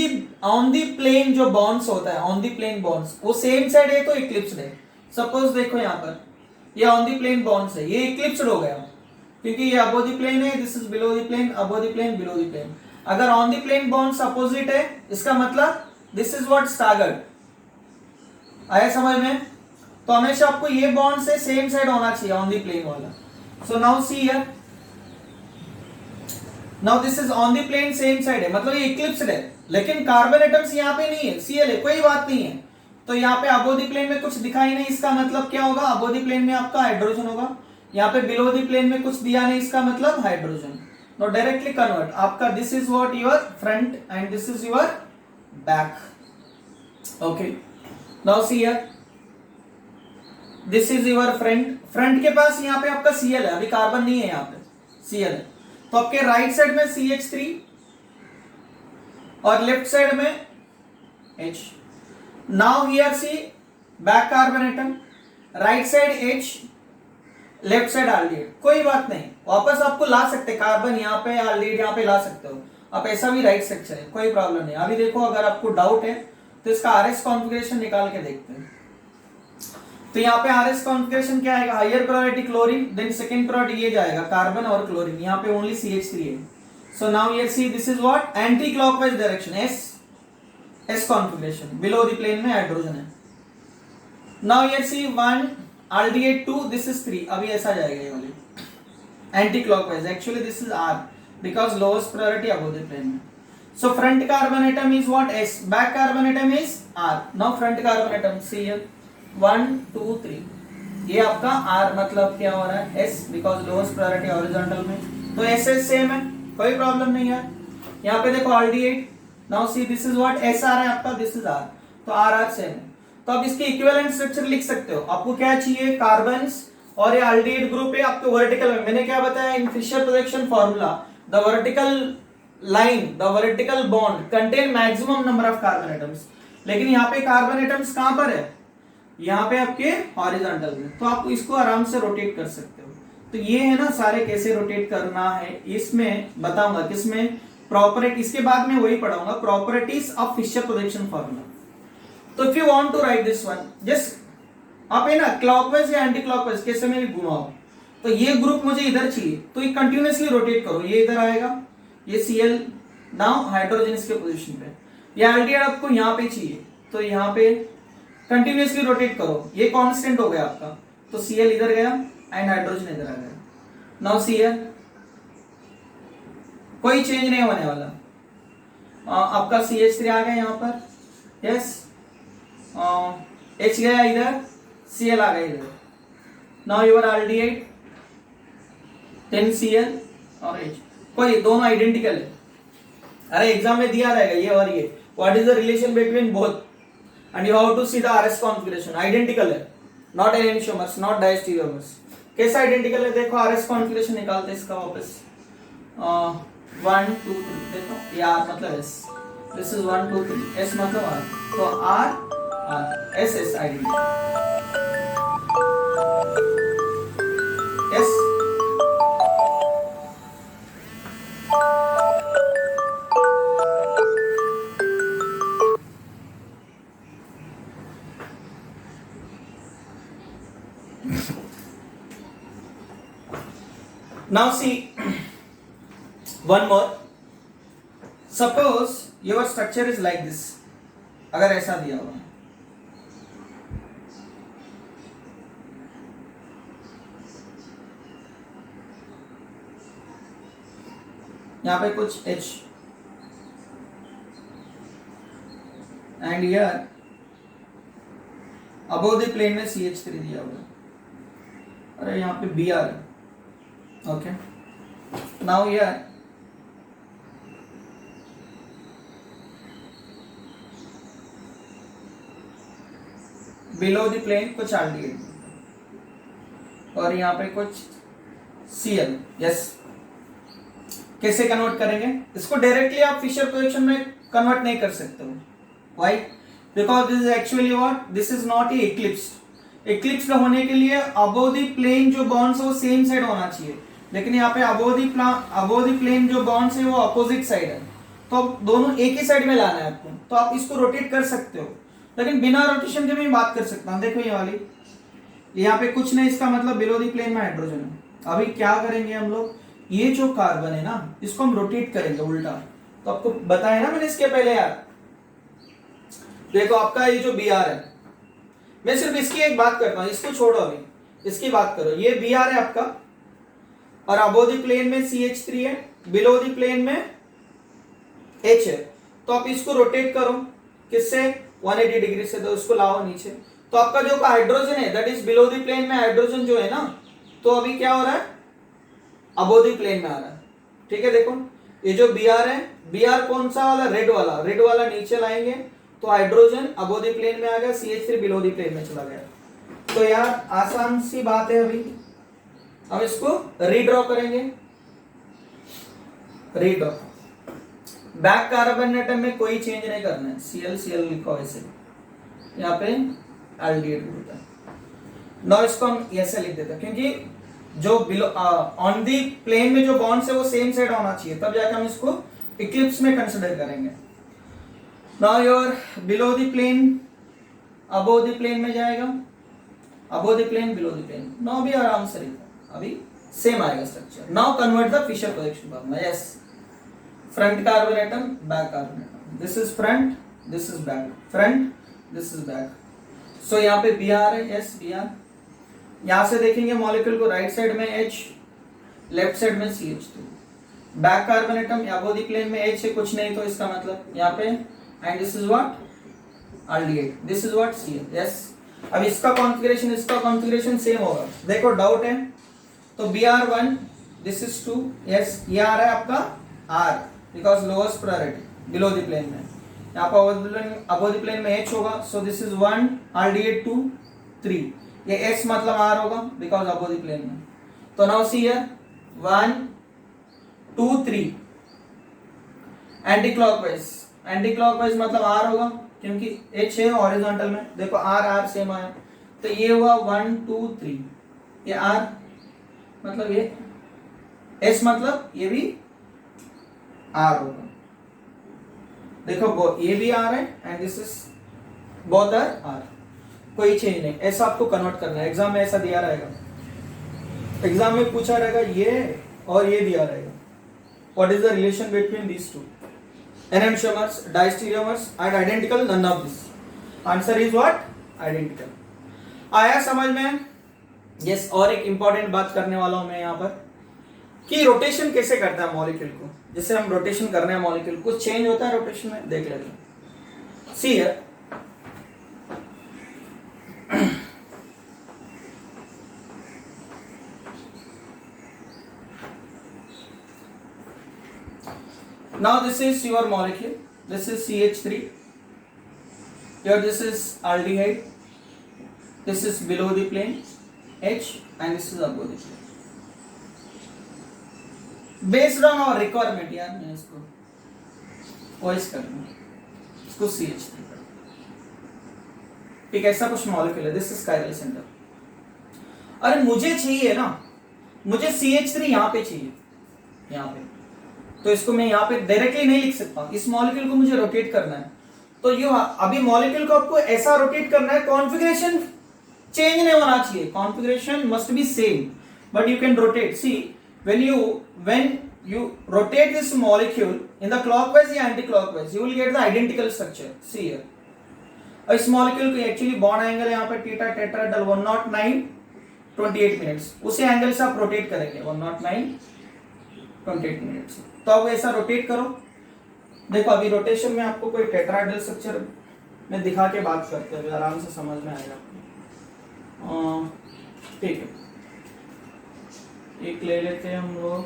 दी प्लेन जो बॉन्ड्स होता है, ऑन दी प्लेन बॉन्ड्स वो सेम साइड है तो इक्लिप्स्ड है. सपोज देखो यहाँ पर ये ऑन दी प्लेन बॉन्ड्स है, ये इक्लिप्स्ड हो गया क्योंकि ये अबो दी प्लेन है, this is below the plane, above the plane, below the plane. अगर on the plane bonds opposite है इसका मतलब दिस इज व्हाट स्टैगर्ड. आया समझ में. तो हमेशा आपको ये बॉन्ड से सेम साइड होना चाहिए ऑन दी प्लेन वाला. So now see here, now this is on the plane same side है मतलब ये इक्लिप्स्ड है. लेकिन कार्बन एटम्स यहाँ पे नहीं है, Cl है, कोई बात नहीं है. तो यहाँ पे अबो दी प्लेन में कुछ दिखाई नहीं, इसका मतलब क्या होगा, अबो दी प्लेन में आपका हाइड्रोजन होगा. यहाँ पे बिलो दी प्लेन में कुछ दिया नहीं, इसका मतलब हाइड्रोजन. Now directly convert. आपका this is what your front and this is your back. Okay now see here, this is your front के पास यहाँ पे आपका Cl है, अभी कार्बन नहीं है, यहाँ पे Cl है. तो आपके राइट साइड में CH3 और लेफ्ट साइड में H. Now here see back carbon atom, right side H, left side aldehyde. कोई बात नहीं, वापस आपको ला सकते कार्बन यहाँ पे, एल्डिहाइड यहाँ पे ला सकते हो आप, ऐसा भी राइट सेक्शन है, कोई प्रॉब्लम नहीं. अभी देखो अगर आपको डाउट है तो इसका RS कॉन्फ़िगरेशन निकाल के देखते हैं. तो यहाँ पे RS कॉन्फ़िगरेशन क्या आएगा, higher priority chlorine, then second priority ये जाएगा कार्बन और क्लोरीन. यहाँ पे ओनली CH3 है. So now here see this is what anti clockwise direction, S configuration, below the plane में हाइड्रोजन है. Now here see 1 aldehyde 2, this is 3. अभी ऐसा जाएगा ये वाली anti clockwise. Actually this is R because lowest priority above the plane. So front carbon atom is what, S. Back carbon atom is R. Now front carbon atom, see here 1 2 3. ये आपका R मतलब क्या हो रहा है, S because lowest priority horizontal में. तो S सेम है, कोई प्रॉब्लम नहीं है. यहाँ पे देखो aldehyde. Now see this is what, SR है आपका, this is R. तो RR सेम है. तो आप इसके इक्विवेलेंट स्ट्रक्चर लिख सकते हो. आपको क्या चाहिए, कार्बन्स और ये aldehyde ग्रुप है आपके वर्टिकल में. मैंने क्या बताया in Fisher production formula, the vertical line, the vertical bond contain maximum number of carbon atoms. लेकिन यहाँ पे कार्बन एटम्स कहां पर है, यहाँ पे आपके हॉरिजॉन्टल में. तो आप इसको आराम से रोटेट कर सकते हो. तो ये है ना सारे कैसे रोटेट करना है, इसमें बताऊंगा किसमें प्रॉपर्टी, इसके बाद में वही पढ़ाऊंगा properties of Fisher production formula. तो if you want to write this one, just आप है ना क्लॉकवाइज या एंटी क्लॉकवाइज कैसे में भी घुमाओ. तो ये ग्रुप मुझे इधर चाहिए तो ये कंटिन्यूअसली रोटेट करो, ये इधर आएगा, ये Cl, नाउ हाइड्रोजन इसके पोजीशन पे. ये एल्डिहाइड आपको यहाँ पे चाहिए तो यहाँ पे कंटिन्यूअसली रोटेट करो, ये कांस्टेंट हो गया आपका. तो Cl इधर गया एंड हाइड्रोजन इधर आ गया. नाउ Cl कोई चेंज नहीं होने वाला. आपका CH3 आ गया यहाँ पर, यस, H गया इधर, Cl आ गया इधर. नाउ योर एल्डिहाइड 10 Cl और H, कोई दोनों आइडेंटिकल है. अरे एग्जाम में दिया रहेगा ये और ये, what is the relation between both and you have to see the RS configuration. Identical है, नॉट एनेंटियोमर्स, नॉट डायस्टीरियोमर्स. कैसा आइडेंटिकल है देखो, RS कॉन्फ़िगरेशन निकालते हैं इसका वापस. 1 2 3 देखो, ये R मतलब S, दिस इज 1 2 3, S मतलब R. तो R S identical, S. Now see one more. Suppose your structure is like this, अगर ऐसा दिया हुआ है, यहां पे कुछ H and here above the plane में CH3 दिया हुआ है, अरे यहाँ पे Br है, okay. Now here below the plane कुछ Aldehyde और यहाँ पे कुछ Cl, यस। कैसे कन्वर्ट करेंगे इसको? डायरेक्टली आप फिशर कोएफिशिएंट में कन्वर्ट नहीं कर सकते हो। Why? Because this is actually what, this is not a eclipsed. Eclipsed होने के लिए अबोव द प्लेन जो बॉन्ड्स है वो सेम साइड होना चाहिए, लेकिन यहाँ पे अबोव द प्लेन जो बॉन्ड्स है वो अपोजिट साइड है, तो दोनों एक ही साइड में लाना है आपको। तो आप इसको रोटेट कर सकते हो, लेकिन बिना रोटेशन के भी बात कर सकता हूँ। देखो ये वाली, यहाँ पे कुछ नहीं, इसका मतलब बिलो द प्लेन में हाइड्रोजन है। अभी क्या करेंगे हम लोग, ये जो कार्बन है ना इसको हम रोटेट करेंगे उल्टा। तो आपको बताया ना मैंने इसके पहले यार, देखो आपका ये जो Br है, मैं सिर्फ इसकी एक बात करता हूं, इसको छोड़ो, अभी इसकी बात करो। ये Br है आपका और अबोव द प्लेन में CH3 है, बिलो द प्लेन में H है। तो आप इसको रोटेट करो किससे, 180 डिग्री से, तो इसको लाओ नीचे। तो आपका जो हाइड्रोजन है that is below the plane में हाइड्रोजन जो है ना, तो अभी क्या हो रहा है, अबोव द प्लेन में आ रहा है। ठीक है, देखो ये जो Br है, Br कौन सा वाला, रेड वाला, रेड वाला नीचे लाएंगे तो हाइड्रोजन अबोव द प्लेन में आ गया, CH3 बिलो द प्लेन में चला गया। तो यार आसान सी बात है। अभी हम इसको रीड्रॉ करेंगे, रीड्रॉ। बैक कार्बन एटम में कोई चेंज नहीं करना है, Cl लिखो ऐसे, यहाँ पे एल्डिहाइड ग्रुप है। नाउ इसको हम ऐसे लिख देते हैं, क्योंकि जो बिलो ऑन दी प्लेन में जो बॉन्ड्स है वो सेम साइड होना चाहिए, तब जाकर हम इसको इक्लिप्स में कंसिडर करेंगे। Now your below the plane above the plane में जाएगा, above the plane below the plane. Now भी आराम से लिखो, अभी सेम आएगा structure. Now convert the Fischer coefficient formula. Yes, front carbon atom, back carbon atom, this is front, this is back, front, this is back. So यहाँ पे Br है, यस Br। यहां से देखेंगे मॉलिक्यूल को, राइट साइड में H, लेफ्ट साइड में CH2। Back carbon atom above the plane में H है, कुछ नहीं, तो इसका मतलब यहाँ पे, and this is what, aldehyde, this is what Cl, yes. अब इसका कॉन्फ़िगरेशन इसका कॉन्फ़िगरेशन सेम होगा। देखो डाउट है तो Br1, दिस इज 2, यस। ये आ रहा है आपका R, because lowest priority below the plane में। यहाँ पर अबोव द प्लेन में H होगा, सो दिस इज 1, एल्डिहाइड 2, 3। ये S मतलब R होगा, बिकॉज अबोव द प्लेन में। तो now see here 1, 2, 3 anti clockwise, anti clockwise मतलब R होगा, क्योंकि H है हॉरिजॉन्टल में। देखो R सेम आया, तो ये हुआ 1, 2, 3, ये R मतलब ये, S मतलब ये भी R होगा। देखो ये भी R है and this is both are R, कोई चेंज नहीं। ऐसा आपको कन्वर्ट करना है, एग्जाम में ऐसा दिया रहेगा, एग्जाम में पूछा रहेगा ये और ये दिया रहेगा, what is the relation between these two, enantiomers, diastereomers and identical, none of this. Answer is what? Identical. आया समझ में? yes, और एक इंपॉर्टेंट बात करने वाला हूं मैं यहाँ पर कि रोटेशन कैसे करता है मॉलिक्यूल को। जैसे हम रोटेशन कर रहे हैं मॉलिक्यूल, कुछ चेंज होता है रोटेशन में, देख लेते हैं। See here, now this is your molecule, this is CH3, here this is aldehyde, this is below the plane H and this is above the plane. Based on our requirement, यार मैं इसको वॉइस करूंगा, इसको CH3 कर। ठीक, ऐसा कुछ मॉलिक्यूल है, दिस इज कायरल सेंटर। अरे मुझे चाहिए ना, मुझे CH3 यहाँ पे चाहिए, यहाँ पे, तो इसको मैं यहाँ पे डायरेक्टली नहीं लिख सकता। इस मॉलिक्यूल को मुझे रोटेट करना है, तो ये अभी मॉलिक्यूल को आपको ऐसा रोटेट करना है, कॉन्फ़िगरेशन चेंज नहीं होना चाहिए, configuration must be same, but you can rotate. See when you rotate this molecule in the clockwise या anti-clockwise, you will get the identical structure. See here. और इस molecule को actually bond angle यहाँ पे थीटा टेट्राहेड्रल 109 28 मिनट्स, उसी एंगल से आप रोटेट करेंगे 109 28 मिनट्स. तो अब ऐसा रोटेट करो. देखो अभी रोटेशन में आपको कोई टेट्राहेड्रल स्ट्रक्चर में दिखा के बात करते हैं, आराम से समझ में आएगा. ठीक है, एक ले लेते हैं हम लोग.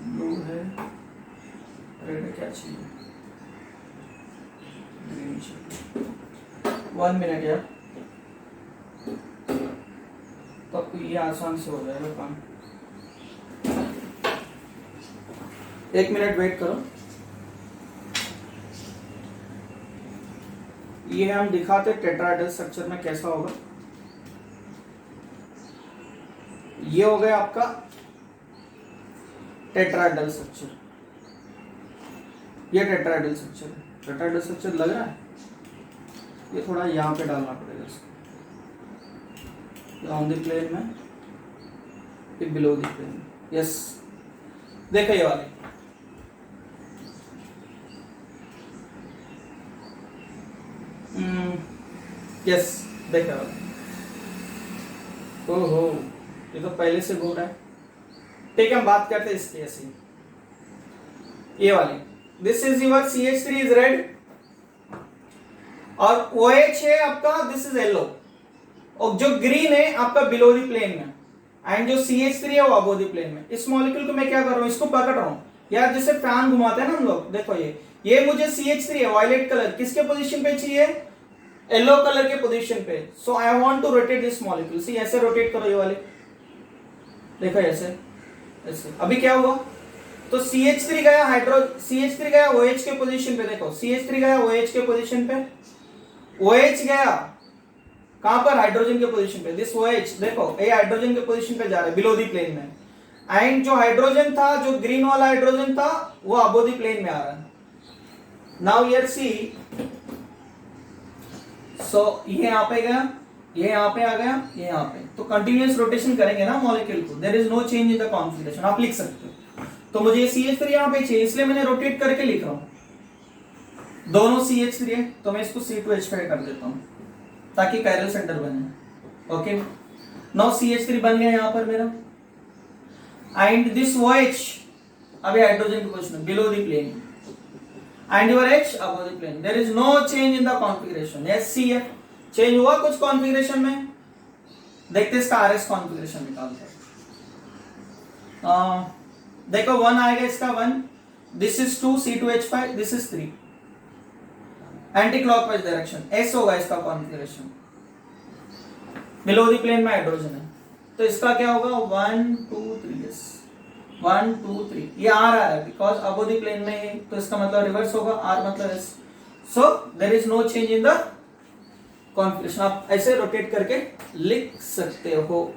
ब्लू है, रेड क्या चाहिए, ग्रीन चाहिए. 1 मिनट यार, तो आपको ये आसान से हो जाएगा काम. 1 मिनट वेट करो. ये हम दिखाते टेट्राहेड्रल स्ट्रक्चर में कैसा होगा. ये हो गया आपका टेट्राहेड्रल स्ट्रक्चर. ये टेट्राहेड्रल स्ट्रक्चर है. टेट्राहेड्रल स्ट्रक्चर लग रहा है. ये थोड़ा यहाँ पे डालना पड़ेगा इसको, ऑन द प्लेन में, ये बिलो द प्लेन. यस, देखो ये वाले. यस, देखो. ओहो, ये तो पहले से घूम रहा है. ठीक है, हम बात करते हैं इसकी. ऐसी ये वाली, this is your CH3 is red और OH है आपका, दिस इज येलो. और जो ग्रीन है आपका बिलो द प्लेन में, एंड जो CH3 है वो अबो द प्लेन में. इस मॉलिक्यूल को मैं क्या कर रहा हूँ, इसको पकड़ रहा हूँ यार, जैसे फैन घुमाते हैं ना हम लोग. देखो ये मुझे CH3 है, वायलेट कलर, किसके पोजीशन पे चाहिए, येलो कलर के पोजीशन पे. So I want to rotate this molecule. See ऐसे रोटेट करो ये वाले. देखो ऐसे ऐसे. अभी क्या हुआ, तो CH3 गया OH के पोजीशन पे. देखो CH3 गया OH के पोजीशन पे, OH गया कहां पर, हाइड्रोजन के पोजीशन पे. दिस OH देखो ये हाइड्रोजन के पोजीशन पे जा रहा है बिलो द प्लेन में. एंड जो हाइड्रोजन था, जो ग्रीन वाला हाइड्रोजन था, वो अबो द प्लेन में आ रहा है. नाउ हियर सी, सो ये यहाँ पे गया, ये यहाँ पे आ गया, ये यहाँ पे. तो कंटिन्यूअस रोटेशन करेंगे ना मॉलिक्यूल को. There is no change in the configuration. आप लिख सकते हो. तो मुझे ये CH3 यहाँ पे चाहिए, इसलिए मैंने रोटेट करके लिख रहा हूँ. दोनों CH3 है, तो मैं इसको C2H5 कर देता हूँ ताकि कायरल सेंटर बने. ओके, नाउ CH3 बन गया यहाँ पर मेरा. एंड दिस OH अभी हाइड्रोजन की position below the plane, and your H above the plane. There is no change in the configuration. Yes, see है, चेंज हुआ कुछ कॉन्फ़िगरेशन में. देखते इसका RS कॉन्फ़िगरेशन निकालते हैं. देखो 1 आएगा इसका 1, this is 2 C2H5, this is 3. Anti clockwise direction, S होगा इसका कॉन्फ़िगरेशन. बिलो द प्लेन में हाइड्रोजन है, तो इसका क्या होगा 1 2 3. यस, 1 2 3. ये R आ रहा है बिकॉज अबो द प्लेन में है, तो इसका मतलब रिवर्स होगा, R मतलब S. So there is no change in the configuration. आप ऐसे रोटेट करके लिख सकते हो.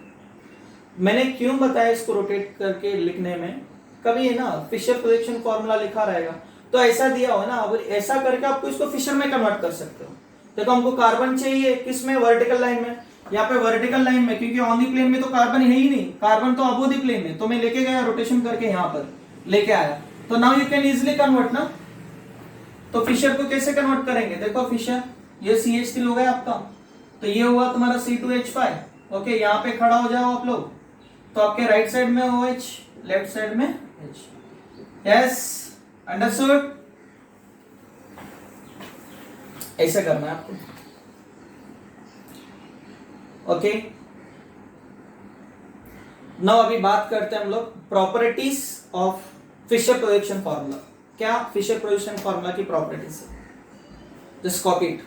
मैंने क्यों बताया इसको रोटेट करके लिखने में, कभी है ना फिशर प्रोजेक्शन फॉर्मूला लिखा रहेगा तो ऐसा दिया हो ना, अब ऐसा करके आपको इसको फिशर में कन्वर्ट कर सकते हो. देखो हमको कार्बन चाहिए किस में, वर्टिकल लाइन में. यहाँ पे वर्टिकल लाइन में, क्योंकि ऑन दी प्लेन में तो कार्बन है ही नहीं, कार्बन तो अबो दी प्लेन में. तो मैं लेके गया रोटेशन करके यहाँ पर लेके आया. तो now you can easily convert ना. तो फिशर को कैसे कन्वर्ट करेंगे, देखो फिशर, ये CH3 हो गया आपका, तो ये हुआ तुम्हारा C2H5. ओके, यहाँ पे खड़ा हो जाओ आप लोग, तो आपके राइट साइड में OH, लेफ्ट साइड में H. Yes, understood. ऐसे करना है आपको. ओके, नाउ अभी बात करते हैं हम लोग properties of Fisher projection formula. क्या फिशर प्रोजेक्शन फॉर्मूला की प्रॉपर्टीज है, just copy it.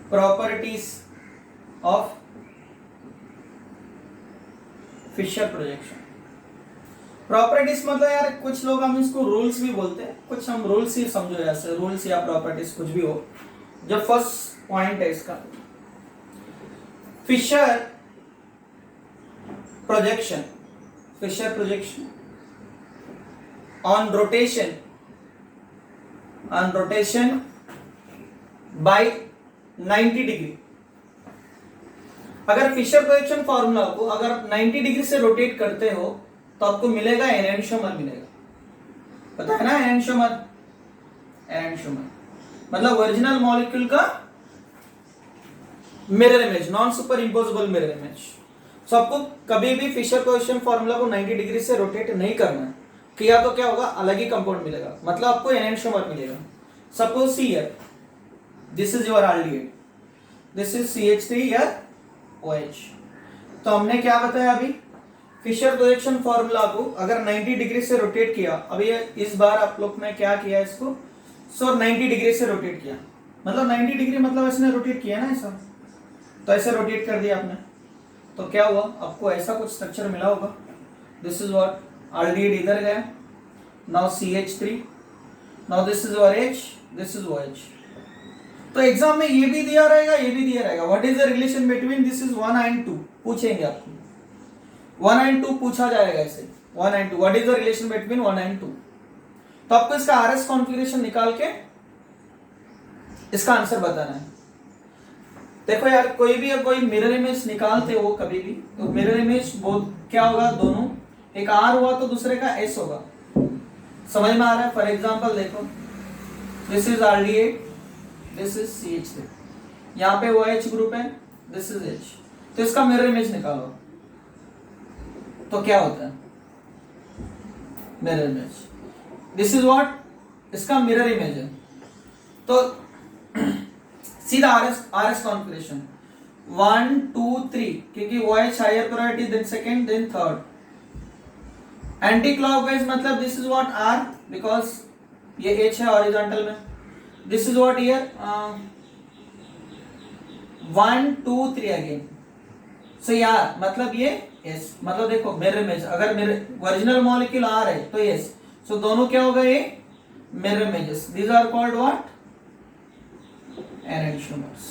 Properties of Fisher projection. Properties मतलब यार कुछ लोग हम इसको रूल्स भी बोलते हैं, कुछ हम रूल्स ही समझो, ऐसे रूल्स या प्रॉपर्टीज कुछ भी हो. जो फर्स्ट पॉइंट है इसका, Fisher projection on rotation by 90 degree, अगर फिशर प्रोजेक्शन फॉर्मूला को अगर 90 डिग्री से रोटेट करते हो तो आपको मिलेगा एनेंटियोमर मिलेगा, पता है ना एनेंटियोमर, एनेंटियोमर मतलब ओरिजिनल मॉलिक्यूल का mirror image, non super impossible mirror image. So आपको कभी भी फिशर प्रोजेक्शन फॉर्मूला को 90 डिग्री से रोटेट नहीं करना, किया तो क्या होगा, अलग ही कंपाउंड मिलेगा, मतलब आपको एनेंटियोमर मिलेगा। Suppose C here, this is your aldehyde, this is CH3 या OH। तो हमने क्या बताया अभी, फिशर प्रोजेक्शन फॉर्मूला को अगर 90 डिग्री से रोटेट किया, अभी इस बार आप लोग ने क्या किया इसको, सो 90 डिग्री से रोटेट किया, मतलब 90 डिग्री मतलब इसने रोटेट किया ना ऐसा, तो ऐसे रोटेट कर दिया आपने, तो क्या हुआ, आपको ऐसा कुछ स्ट्रक्चर मिला होगा। दिस इज व्हाट, एल्डिहाइड इधर गया, now CH3, now this is your H, this is OH। तो एग्जाम में ये भी दिया रहेगा, ये भी दिया रहेगा, what is the relation between this इज 1 एंड 2 पूछेंगे आपको, 1 एंड 2 पूछा जाएगा ऐसे, 1 and 2 what is the relation between 1 and 2। तो आपको इसका RS कॉन्फ़िगरेशन निकाल के इसका आंसर बताना है। देखो यार, कोई मिरर इमेज निकालते हो कभी भी, तो मिरर इमेज बहुत क्या होगा, दोनों एक R हुआ तो दूसरे का S होगा, समझ में आ रहा है। फॉर एग्जांपल देखो, this is aldehyde, this is CH3, यहाँ पे OH ग्रुप है, दिस इज H, तो इसका मिरर इमेज निकालो तो क्या होता है, mirror image, this is what, इसका मिरर इमेज है। तो सीधा RS कॉन्फ़िगरेशन 1 2 3, क्योंकि OH higher priority, then second, then third. Anti clockwise मतलब this is what R, because ये H है हॉरिजॉन्टल में, this is what here 1 2 3 again, so यार मतलब ये S, मतलब देखो मिरर इमेज, अगर मेरे ओरिजिनल मॉलिक्यूल R है तो S, सो दोनों क्या होगा, ये mirror images, these are called what, enantiomers.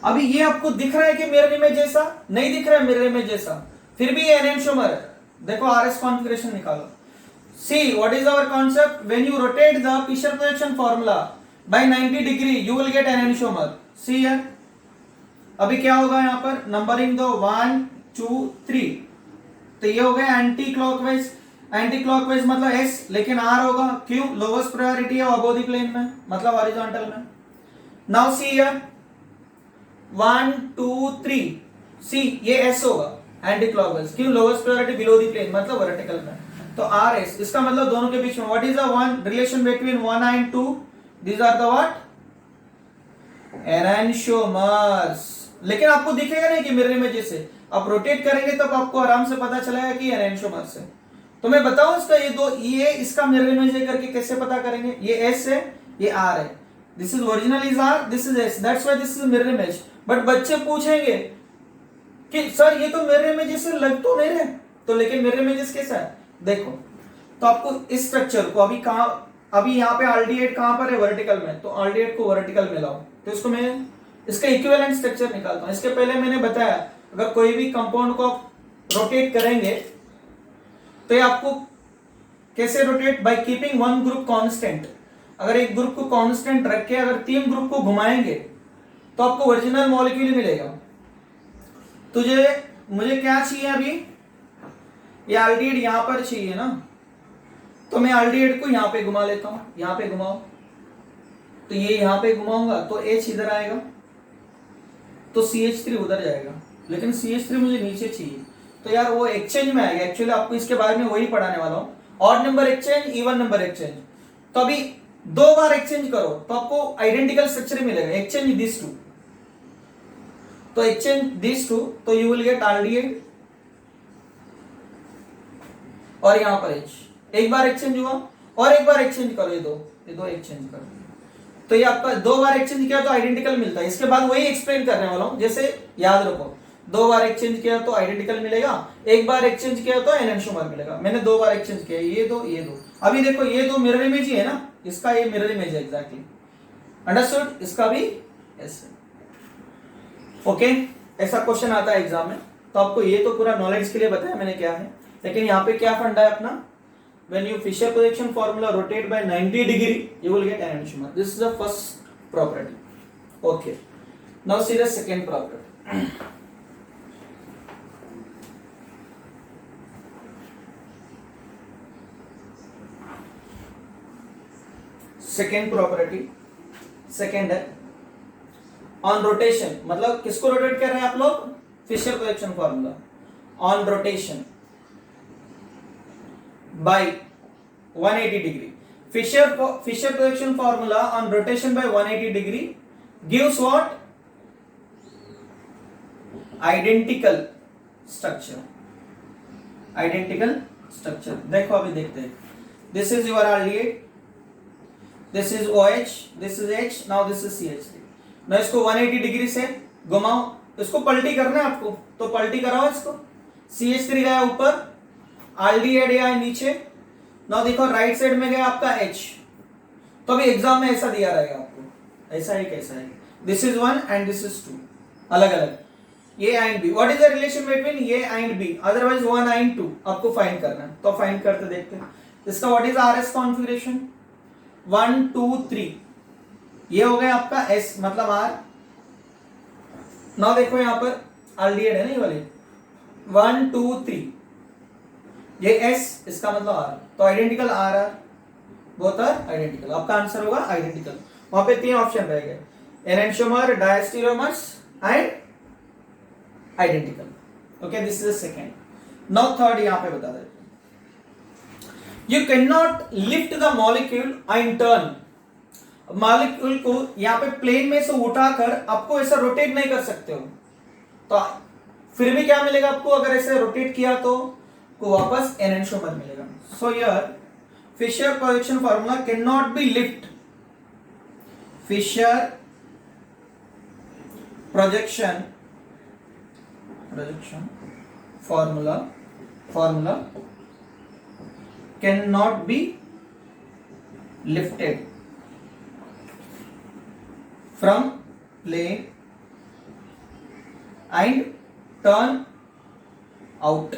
अभी ये आपको दिख रहा है कि मिरर इमेज जैसा, नहीं दिख रहा है मिरर इमेज जैसा, फिर भी ये एनेंटियोमर है। देखो RS कॉन्फ़िगरेशन निकालो, see what is our concept, when you rotate the Fisher projection formula by 90 degree you will get enantiomer. See here, अभी क्या होगा यहाँ पर, नंबरिंग दो 1 2 3, तो ये हो गया एंटी क्लॉकवाइज, एंटी क्लॉकवाइज मतलब S, लेकिन R होगा, क्यों, लोवेस्ट प्रायोरिटी है अबोव द प्लेन में, मतलब हॉरिजॉन्टल में। नाउ सी हियर 1 2 3, सी ये S होगा एंटी क्लॉकवाइज, क्यों, lowest priority below the plane, मतलब वर्टिकल में, तो RS, इसका मतलब दोनों के बीच में what is the one relation between 1 and 2, these are the what, enantiomers. लेकिन आपको दिखेगा नहीं कि मिरर इमेज से, आप रोटेट करेंगे तब आपको आराम से पता चलेगा कि एनेंटियोमर्स है। तो मैं बताऊं इसका, ये इसका मिरर इमेज है करके कैसे पता करेंगे, ये S है, ये R है, this is original is R, this is S, that's why this is mirror image. But बच्चे पूछेंगे कि सर ये तो मिरर इमेज से लग तो नहीं रहे, तो लेकिन मिरर इमेज कैसा है, देखो, तो आपको इस स्ट्रक्चर को अभी यहाँ पे एल्डिहाइड कहां पर है, वर्टिकल में, तो एल्डिहाइड को वर्टिकल में लाओ, तो इसको मैं इसका इक्विवेलेंट स्ट्रक्चर निकालता हूं। इसके पहले मैंने बताया, अगर कोई भी कंपाउंड को आप रोटेट करेंगे तो ये आपको कैसे rotate, bye keeping one group constant. अगर एक ग्रुप को कांस्टेंट रख के अगर 3 ग्रुप को घुमाएंगे तो आपको ओरिजिनल मॉलिक्यूल मिलेगा। मुझे क्या चाहिए अभी, ये एल्डिहाइड यहां पर चाहिए ना, तो मैं एल्डिहाइड को यहां पे घुमा लेता हूं, यहां पे घुमाओ, तो ये यहां पे घुमाऊंगा तो H इधर आएगा, तो CH3 उधर जाएगा, लेकिन CH3 मुझे नीचे चाहिए, तो यार वो एक्सचेंज में आएगा। एक्चुअली आपको इसके बारे में वही पढ़ाने वाला हूं, odd number exchange, even number exchange. तो अभी 2 बार एक्सचेंज करो तो आपको आइडेंटिकल स्ट्रक्चर मिलेगा, एक्सचेंज दिस टू, तो एक्सचेंज दिस टू, तो यू विल गेट एल्डिहाइड और यहां पर H, एक बार एक्सचेंज हुआ और एक बार एक्सचेंज करो, ये दो एक्सचेंज करो, तो ये आपका 2 बार एक्सचेंज किया तो आइडेंटिकल मिलता है। इसके बाद वही एक्सप्लेन करने वाला हूं, जैसे याद रखो, 2 बार एक्सचेंज किया तो आइडेंटिकल मिलेगा, एक बार एक्सचेंज किया तो एनेंटियोमर मिलेगा। मैंने 2 बार एक्सचेंज किया, ये दो, अभी देखो ये 2 मिरर इमेज ही है ना, इसका ये मिरर इमेज है एग्जैक्टली, अंडरस्टूड, इसका भी ऐसे, ओके। ऐसा क्वेश्चन आता है एग्जाम में, तो आपको ये तो पूरा नॉलेज के लिए बताया मैंने क्या है, लेकिन यहाँ पे क्या फंडा है अपना, when you Fisher projection formula rotate by 90 degree you will get enantiomer, this is the first property, Okay. Now see the second property. Second property, second है ऑन रोटेशन, मतलब किसको रोटेट कर रहे हैं आप लोग? Fisher projection formula on rotation by 180 degree. Fisher projection formula on rotation by 180 degree gives what? Identical structure. Identical structure देखो अभी देखते हैं. This is your aldehyde, this is OH, this is H, now this is CH3. ना इसको 180 डिग्री से घुमाओ, इसको पलटी करना है आपको तो पलटी कराओ इसको. CH3 गया ऊपर, आल्डिहाइड गया नीचे. ना देखो राइट साइड में गया आपका H. तो अभी एग्जाम में ऐसा दिया रहेगा आपको, ऐसा है कैसा है. दिस इज 1 एंड दिस इज 2, अलग अलग A and B. What is the relation between A and B? Otherwise 1 and 2 आपको फाइंड करना है. तो फाइंड करते देखते हैं. इसका व्हाट इज RS कॉन्फ़िगरेशन? 1 2 3, ये हो गया आपका S मतलब R. नाउ देखो यहां पर आल्डिहाइड है ना ये वाली. 1 2 3, ये S, इसका मतलब R. तो identical R, both are identical. आपका आंसर होगा आइडेंटिकल. वहां पे 3 ऑप्शन रह गए, enantiomer, diastereomers and identical. Okay, this is the second. Now third यहां पे बता देते. You cannot lift the molecule and turn. Molecule को यहाँ पे प्लेन में से उठाकर आपको ऐसा रोटेट नहीं कर सकते हो. तो फिर भी क्या मिलेगा आपको? अगर ऐसे रोटेट किया तो वापस एनेंटियोमर मिलेगा. So here Fisher projection formula can not be lift. Fisher projection formula cannot be lifted from plane and turn out.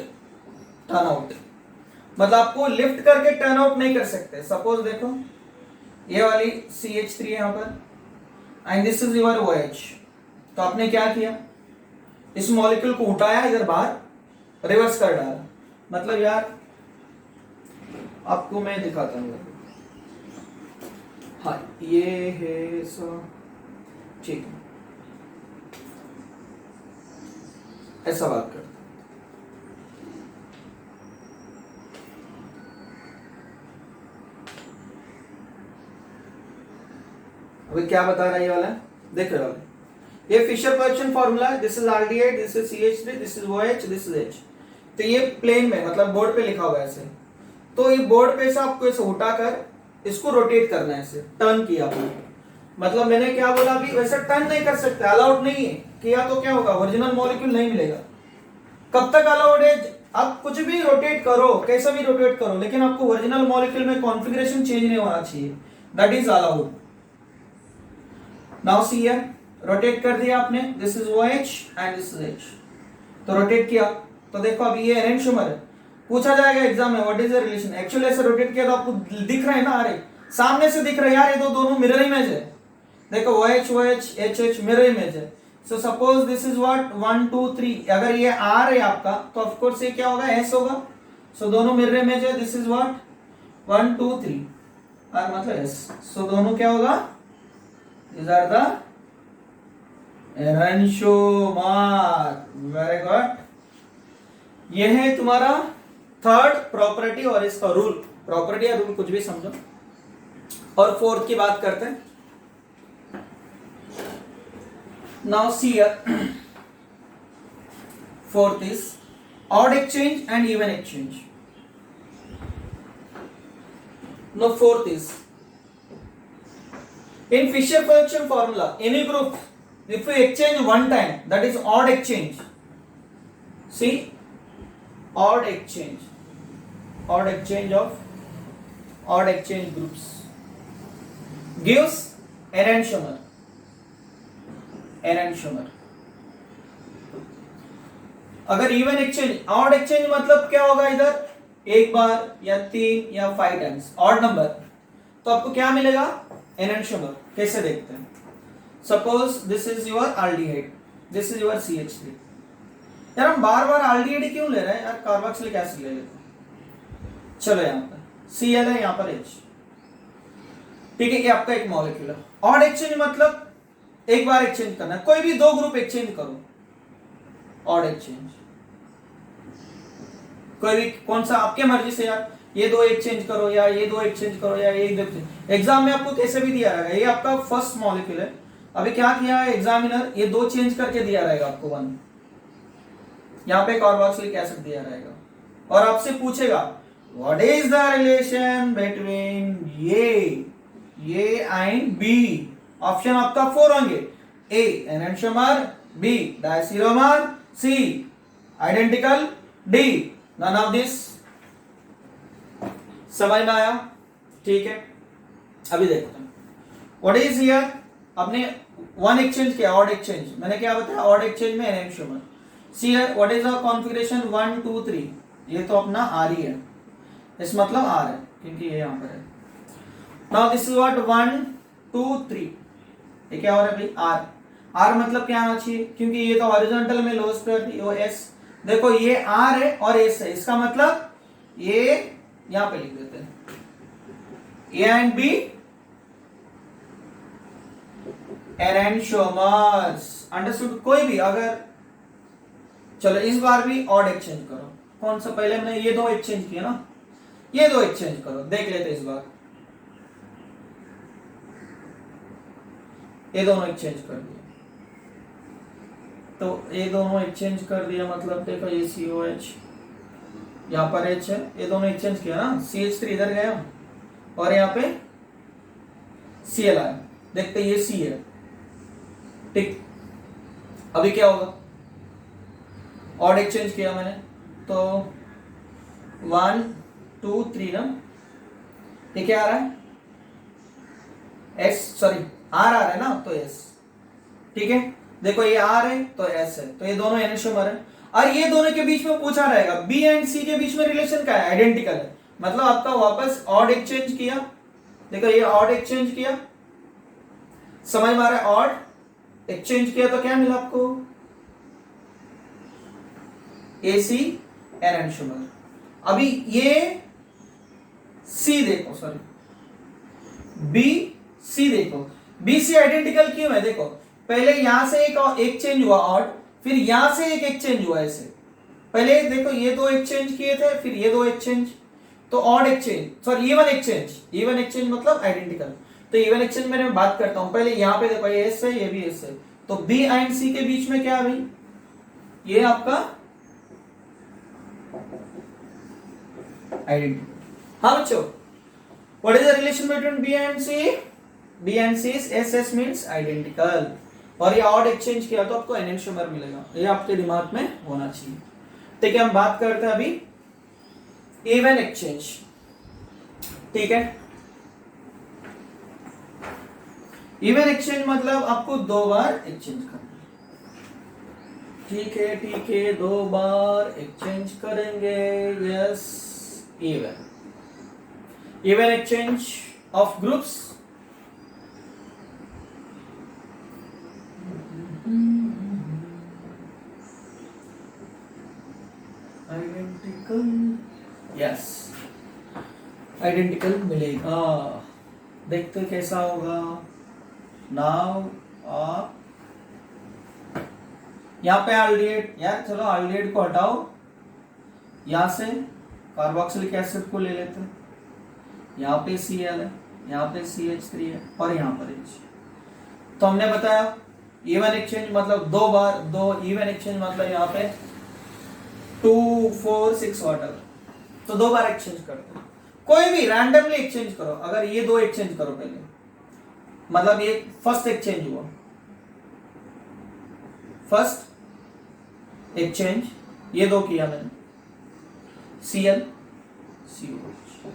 मतलब आपको लिफ्ट करके टर्न आउट नहीं कर सकते. सपोज देखो ये वाली CH3 यहां पर and this is your OH. तो आपने क्या किया? इस मॉलिक्यूल को उठाया इधर बाहर, रिवर्स कर डाला. मतलब यार आपको मैं दिखाता हूँ. हाँ ये है सो ठीक है, ऐसा बात कर. अभी क्या बता रहा है ये वाला? देख रहे हो ये फिशर प्रोजेक्शन फॉर्मूला है. This is aldehyde, this is CH3, this is OH, this is H. तो ये प्लेन में मतलब बोर्ड पे लिखा हुआ है ऐसे. तो ये बोर्ड पे से आपको ऐसे उठाकर इसको रोटेट करना है, ऐसे टर्न किया आपने. मतलब मैंने क्या बोला अभी, वैसे टर्न नहीं कर सकते, अलाउड नहीं है. किया तो क्या होगा? ओरिजिनल मॉलिक्यूल नहीं मिलेगा. कब तक अलाउड है? आप कुछ भी रोटेट करो, कैसा भी रोटेट करो, लेकिन आपको ओरिजिनल मॉलिक्यूल में कॉन्फ़िगरेशन चेंज नहीं होना चाहिए. That is allowed. Now see here, rotate कर दिया आपने. This is OH and this is H. तो रोटेट किया तो देखो अभी ये एनेंटियोमर है. पूछा जाएगा एग्जाम में what is the relation. Actually ऐसे रोटेट किया तो आपको दिख रहा है ना, अरे सामने से दिख रहा है यार, ये दोनों मिरर इमेज है. देखो OH H मिरर इमेज है. So suppose this is what 1 2 3. अगर ये R है आपका तो ऑफ कोर्स ये क्या होगा? S होगा. सो दोनों मिरर इमेज है. दिस इज व्हाट 1 2 3, R मतलब S. सो दोनों क्या होगा? These are the enantiomer. Very good. ये है तुम्हारा थर्ड प्रॉपर्टी और इसका रूल. प्रॉपर्टी या रूल कुछ भी समझो. और फोर्थ की बात करते हैं. Now see here, fourth is odd exchange and even exchange. No fourth is in Fisher production formula any group if we exchange one time, that is odd exchange. See, odd exchange of odd exchange groups gives enantiomer. अगर इवन एक्सचेंज, ऑड एक्सचेंज मतलब क्या होगा? इधर एक बार या 3 या 5 टाइम्स ऑड नंबर, तो आपको क्या मिलेगा? एनेंटियोमर. कैसे देखते हैं? Suppose this is your aldehyde, this is your CH3। यार हम बार बार एल्डिहाइड क्यों ले रहे हैं यार, कार्बोक्सिलिक एसिड ले लेते हैं। चलो यहाँ पर Cl है, यहाँ पर H, ठीक है, ये आपका एक मॉलिक्यूल है। ऑड एक्सचेंज मतलब एक बार एक्सचेंज करना है, कोई भी दो ग्रुप एक्सचेंज करो, ऑड एक्सचेंज कोई भी, कौन सा आपके मर्जी से यार, ये दो एक्सचेंज करो या ये दो एक्सचेंज करो या एक, एग्जाम में आपको कैसे भी दिया रहेगा। ये आपका फर्स्ट मॉलिक्यूल है, अभी क्या किया है एग्जामिनर, ये दो चेंज करके दिया रहेगा आपको 1, यहाँ पे कार्बोक्सिलिक एसिड दिया रहेगा और आपसे पूछेगा what is the relation between ये एंड बी। ऑप्शन आपका 4 होंगे, A enantiomer, B diastereomer, C identical, D none of this. समझ में आया? ठीक है, अभी देखते हैं व्हाट इज हियर। आपने 1 एक्सचेंज किया, ऑड एक्सचेंज, मैंने क्या बताया, ऑड एक्सचेंज में एनेंटियोमर। सी है व्हाट इज आवर कॉन्फ़िगरेशन 1 2 3, ये तो अपना आर ही है, इस मतलब आर है क्योंकि ये यहां पर है। नाउ दिस इज व्हाट 1 2 3, ये क्या हो रहा है भाई, आर। आर मतलब क्या आना चाहिए, क्योंकि ये तो हॉरिजॉन्टल में लोएस्ट प्रायोरिटी, वो एस। देखो ये आर है और एस है, इसका मतलब ये यहां पे लिख देते हैं ए एंड बी एनेंटियोमर्स। अंडरस्टूड? कोई भी अगर, चलो इस बार भी ऑड एक्सचेंज करो, कौन सा, पहले हमने ये दो एक्सचेंज किया ना, ये दो एक्सचेंज करो, देख लेते इस बार। ये दोनों एक्सचेंज कर दिया, तो ये दोनों एक्सचेंज कर दिया मतलब देखो ये COH, यहाँ पर H है, ये दोनों एक्सचेंज किया ना, CH3 इधर गया और यहाँ पे Cl आया, देखते ये C है, ठीक। अभी क्या होगा, ऑड एक्सचेंज किया मैंने तो 1 2 3 ना, ये क्या आ रहा है, S, सॉरी R आ रहा है ना, तो S, ठीक है। देखो ये R है तो S है, तो ये दोनों एनेंटियोमर है और ये दोनों के बीच में पूछा रहेगा B एंड C के बीच में रिलेशन क्या है, आइडेंटिकल है, मतलब आपका वापस ऑड एक्सचेंज किया। देखो ये ऑड एक्सचेंज किया, समझ में आ रहा है, ऑड एक्सचेंज किया तो क्या मिला आपको, AC एनेंटियोमर। अभी ये C देखो, सॉरी BC देखो, BC आइडेंटिकल क्यों है, देखो पहले यहां से एक चेंज हुआ ऑड, फिर यहां से एक एक्सचेंज हुआ ऐसे, पहले देखो ये दो एक्सचेंज किए थे, फिर ये दो एक्सचेंज, तो odd exchange, sorry even exchange मतलब आइडेंटिकल। तो इवन एक्सचेंज में मैं बात करता हूं, पहले यहां पे देखो ये एस है, ये भी एस है, तो बी एंड सी के बीच में क्या है भाई, ये आपका आइडेंटिकल। हाँ बच्चों, what is the relation between B and C, B and C is S means identical, और ये ऑड एक्सचेंज किया तो आपको एनेंटियोमर मिलेगा, ये आपके दिमाग में होना चाहिए। ठीक है, हम बात करते हैं अभी इवन एक्सचेंज, ठीक है। इवन एक्सचेंज मतलब आपको 2 बार एक्सचेंज करना है, ठीक है, 2 बार एक्सचेंज करेंगे, yes. Even exchange of groups, identical, yes identical मिलेगा। देखते कैसा होगा। नाउ आप यहाँ पे एल्डिहाइड, यार चलो एल्डिहाइड को हटाओ, यहां से कार्बोक्सिलिक एसिड को ले लेते हैं, यहाँ पे Cl है, यहाँ पे CH3 है और यहाँ पर H। तो हमने बताया इवन एक्सचेंज मतलब 2 बार, 2 इवन एक्सचेंज मतलब यहाँ पे 2 4 6 वाटर, तो 2 बार एक्सचेंज करते हैं। कोई भी रैंडमली एक्सचेंज करो, अगर ये 2 एक्सचेंज करो पहले, मतलब ये फर्स्ट एक्सचेंज हुआ, फर्स्ट एक्सचेंज ये 2 किया मैंने, Cl COH।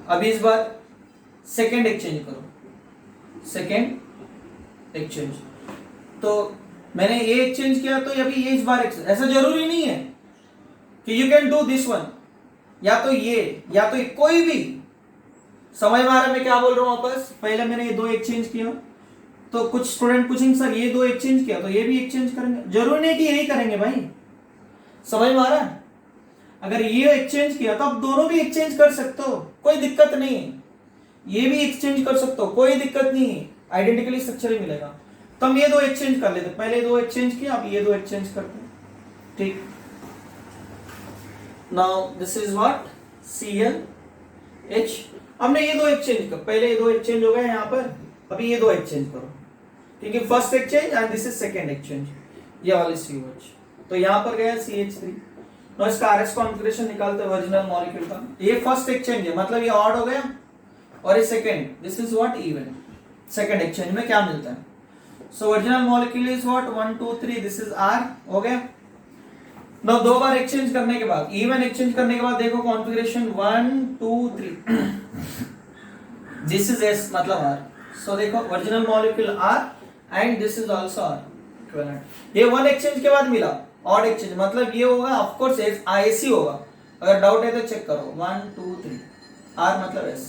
अभी इस बार सेकेंड एक्सचेंज करो, सेकेंड एक्सचेंज, तो मैंने ये एक्सचेंज किया तो अभी ये इस बार एक्सचेंज, ऐसा जरूरी नहीं है कि you can do this one, या तो ये या तो कोई भी, समझ में आ रहा है मैं क्या बोल रहा हूँ वापस? पहले मैंने ये दो एक्सचेंज किया, तो कुछ स्टूडेंट पूछेंगे सर ये दो एक्सचेंज किया तो ये भी एक्सचेंज करेंगे, जरूरी नहीं कि यही करेंगे भाई। समझ में आ रहा है? अगर ये एक्सचेंज किया तो आप दोनों भी एक्सचेंज कर सकते हो, कोई दिक्कत नहीं है। ये भी एक्सचेंज कर सकते हो, कोई दिक्कत नहीं है, आइडेंटिकली स्ट्रक्चर ही मिलेगा। तो हम ये दो एक्सचेंज कर लेते, पहले दो एक्सचेंज किया, अब ये दो एक्सचेंज करते हैं। ठीक, now this is what ClH। हमने ये दो एक्सचेंज कर, पहले ये दो एक्सचेंज हो गए यहाँ पर, अभी ये दो एक्सचेंज करो, क्योंकि first exchange and this is second exchange, ये वाली COH। तो यहाँ पर गया CH3। now इसका RS कॉन्फ़िगरेशन निकालते हैं ओरिजिनल मॉलिक्यूल का। ये फर्स्ट एक्सचेंज है, मतलब ये ऑड हो गया, और ये second, this is what even. Second exchange में क्या मिलता है? So original molecule is what 1 2 3, this is R हो गया। नाउ दो बार एक्सचेंज करने के बाद, इवन एक्सचेंज करने के बाद देखो कॉन्फ़िगरेशन 1 2 3, दिस इज S मतलब R। सो देखो original molecule R and this is also R equivalent. ये वन एक्सचेंज के बाद मिला ऑड एक्सचेंज, मतलब ये होगा ऑफ कोर्स IC होगा, अगर डाउट है तो चेक करो 1 2 3, R मतलब S।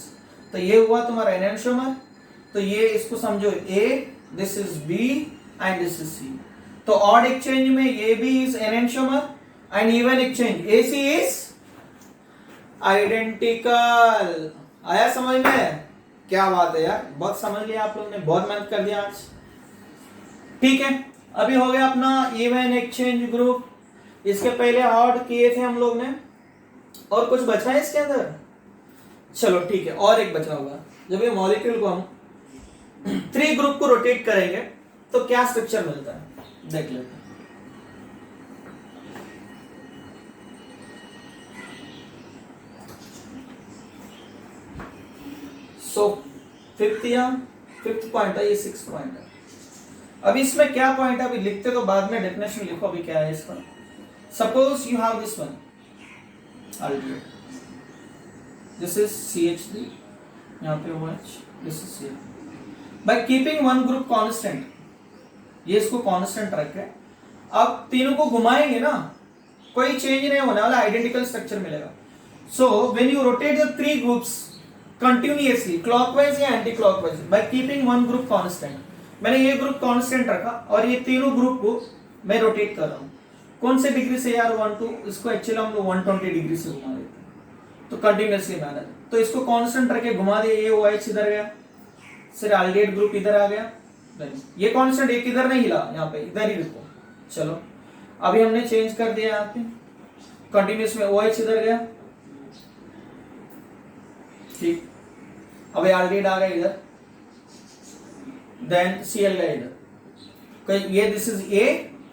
तो ये हुआ तुम्हारा एनेंटियोमर। तो ये इसको समझो A, this is B and this is C। तो ऑड एक्सचेंज में ये भी is enantiomer and even exchange AC is identical. आया समझ में? क्या बात है यार, बहुत समझ लिया आप लोग ने, बहुत मेहनत कर दिया आज। ठीक है, अभी हो गया अपना इवन एक्सचेंज ग्रुप। इसके पहले ऑड किए थे हम लोग ने, और कुछ बचा है इसके अंदर? चलो ठीक है, और एक बचा होगा। जब ये मॉलिक्यूल को हम 3 ग्रुप को रोटेट करेंगे तो क्या स्ट्रक्चर मिलता है, देख लेते हैं। सो फिफ्थ पॉइंट है, ये 6 पॉइंट है। अभी इसमें क्या पॉइंट है, अभी लिखते तो बाद में, डेफिनेशन लिखो अभी क्या है इसका। Suppose you have this one aldehyde, this is CH3, यहाँ पे OH, this is CH। Bye keeping one group constant, ये इसको कांस्टेंट रखे, अब तीनों को घुमाएंगे ना, कोई चेंज नहीं होने वाला, आइडेंटिकल स्ट्रक्चर मिलेगा। So when you rotate the 3 groups continuously clockwise या anti clockwise by keeping one group constant, मैंने ये ग्रुप कांस्टेंट रखा और ये तीनों ग्रुप को मैं रोटेट कर रहा हूँ। कौन से डिग्री से यार? 1 2, इसको एक्चुअली हम लोग 120 डिग्री से घुमा देते हैं, तो कंटिन्यूअसली मैनर। तो इसको कांस्टेंट रखे घुमा दिया, ये OH इधर गया, फिर एल्डिहाइड ग्रुप इधर आ गया, ये कांस्टेंट एक इधर नहीं हिला, यहाँ पे इधर ही रुको। चलो अभी हमने चेंज कर दिया, यहाँ पे कंटिन्यूअस में OH इधर गया, ठीक। अब एल्डिहाइड आ गया इधर, देन Cl गया इधर। ये this is A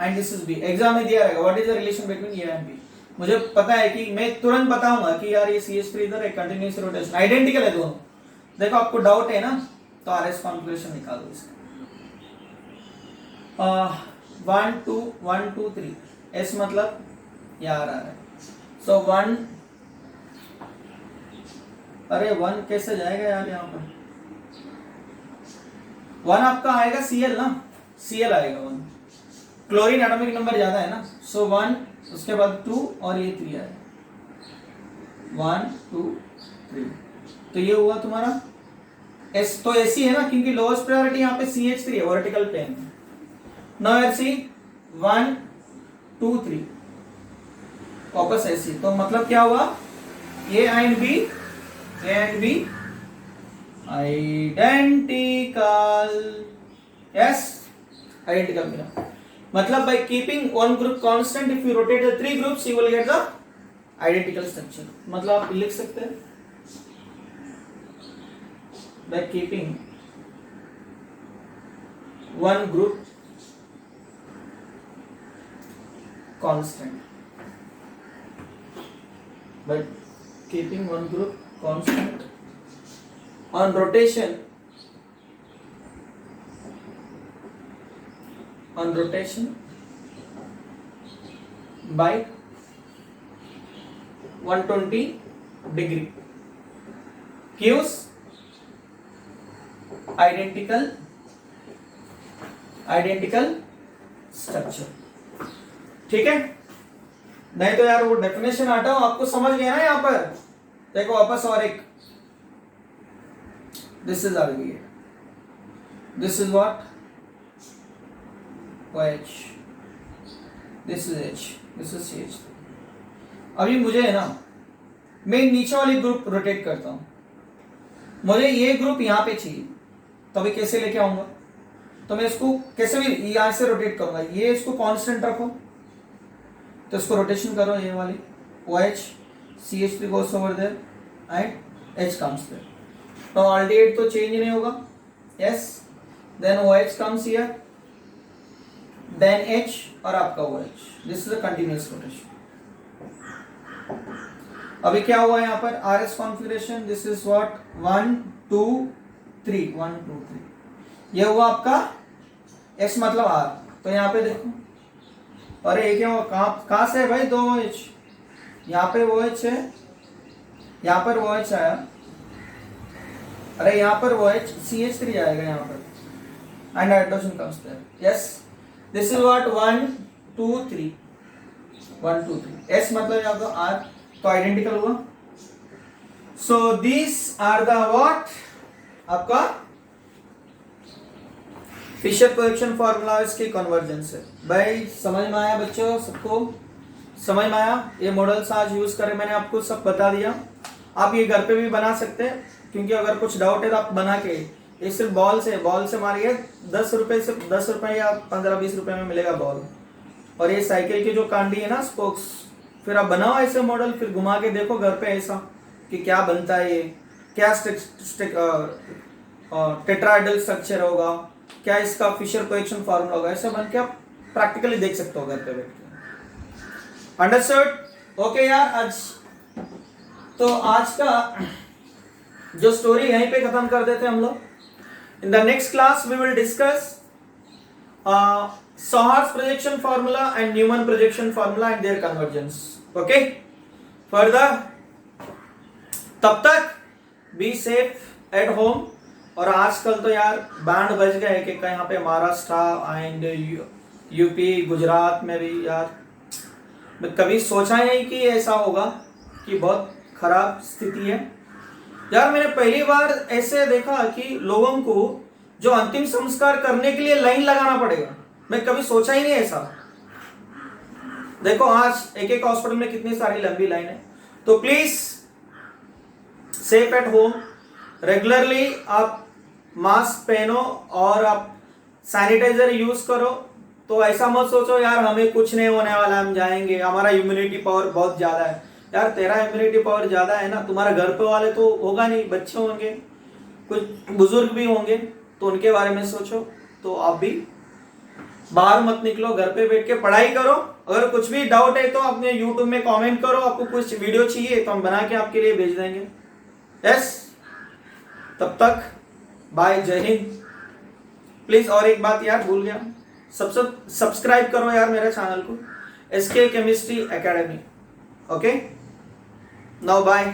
and this is B। Exam में दिया रहेगा what is the relation between A and B। मुझे पता है कि मैं तुरंत बताऊंगा कि यार ये CH3 इधर है, कंटिन्यूअस रोटेशन, आइडेंटिकल है दोनों। देखो आपको डाउट है ना, तो RS कॉन्फ़िगरेशन निकालो इसका। 1 2 1 2 3, S मतलब यार आ रहा है। सो 1, अरे 1 कैसे जाएगा यार, यहाँ पर 1 आपका आएगा Cl ना, Cl आएगा 1, क्लोरीन एटॉमिक नंबर ज्यादा है ना। सो 1, उसके बाद 2 और ये 3 आएगा, 1 2 3। तो ये हुआ तुम्हारा S, तो ऐसी है ना, क्योंकि लोएस्ट प्रायोरिटी यहाँ पे CH3 है, वर्टिकल प्लेन। नाउ सी 1 2 3 वापस ऐसी, तो मतलब क्या हुआ, A and B identical. Yes, identical मिला। मतलब by keeping one group constant, if you rotate the 3 groups, you will get the identical structure। मतलब आप लिख सकते हैं by keeping one group constant, by keeping one group constant on rotation by 120 degree gives identical structure. ठीक है, नहीं तो यार वो डेफिनेशन हटाओ, आपको समझ गया ना। यहाँ पर देखो वापस और एक this is aldehyde, this is what OH, this is H, this is CH3। अभी मुझे है ना, मैं नीचे वाली ग्रुप रोटेट करता हूं, मुझे ये ग्रुप यहां पे चाहिए, तो अभी कैसे लेके आऊंगा? तो मैं इसको कैसे भी यहां से रोटेट करूंगा, ये इसको कांस्टेंट रखो, तो इसको रोटेशन करो, ये वाली OH, CH3 goes over there and H comes there। तो अल्डिहाइड तो चेंज नहीं होगा, yes, then OH comes here, then H और आपका OH, this is a continuous rotation। अभी क्या हुआ यहाँ पर RS configuration, this is what 1 2 3, 1 2 3, ये हुआ आपका S मतलब R। तो यहाँ पे देखो, अरे ये क्या हुआ, कहाँ से है भाई, 2 OH, यहाँ पे OH है, यहाँ पर OH आया, अरे यहाँ पर OH CH3 आएगा यहाँ पर, and hydrogen comes there, yes, this is what 1 2 3, 1 2 3, S मतलब यहाँ पर R, तो आइडेंटिकल हुआ। So this are the what, आपका फिशर कोएफिशिएंट फॉर्मूलाज की कन्वर्जेंस है। भाई समझ में आया बच्चों, सबको समझ में आया? ये मॉडल्स आज यूज करें, मैंने आपको सब बता दिया। आप ये घर पे भी बना सकते हैं, क्योंकि अगर कुछ डाउट है तो आप बना के, ये सिर्फ बॉल से मारिए, 10 रुपए से 10 रुपए या 15-20 रुपए में मिलेगा बॉल। और ये साइकिल की जो कांडी है ना, स्पोक्स, फिर आप बनाओ ऐसे मॉडल, फिर घुमा के देखो घर पे ऐसा कि क्या बनता है, ये क्या टेट्राहेड्रल स्ट्रक्चर होगा, क्या इसका फिशर कोएफिशिएंट फार्मूला होगा, ऐसा बन के आप प्रैक्टिकली देख सकते हो घर पे बैठ के। अंडरस्टूड? ओके यार, आज का जो स्टोरी यहीं पे खत्म कर देते हैं हम लोग। In the next class we will discuss Sahar's projection formula and Newman projection formula and their convergence. Okay? Further, तब तक बी सेफ एट होम। और आजकल तो यार बैंड बज गए कि यहाँ पे महाराष्ट्र एंड यूपी गुजरात में भी यार, मैं कभी सोचा नहीं कि ऐसा होगा, कि बहुत खराब स्थिति है यार। मैंने पहली बार ऐसे देखा कि लोगों को जो अंतिम संस्कार करने के लिए लाइन लगाना पड़ेगा, मैं कभी सोचा ही नहीं ऐसा। देखो आज एक हॉस्पिटल में कितनी सारी लंबी लाइन है। तो please safe at home, regularly आप मास्क पहनो और आप सैनिटाइजर यूज करो। तो ऐसा मत सोचो यार हमें कुछ नहीं होने वाला, हम जाएंगे, हमारा इम्यूनिटी पावर बहुत ज्यादा है। यार तेरा इम्यूनिटी पावर ज्यादा है ना, तुम्हारा घर पे वाले तो होगा नहीं, बच्चे होंगे, कुछ बुजुर्ग भी होंगे, तो उनके बारे में सोचो। तो आप भी बाहर मत निकलो, घर पे बैठ के पढ़ाई करो। अगर कुछ भी डाउट है तो अपने YouTube में कमेंट करो, आपको कुछ वीडियो चाहिए तो हम बना के आपके लिए भेज देंगे। यस, तब तक बाय, जय हिंद। प्लीज और एक बात यार भूल गया, सब्सक्राइब करो यार मेरे चैनल को, SK chemistry academy. Okay, now bye.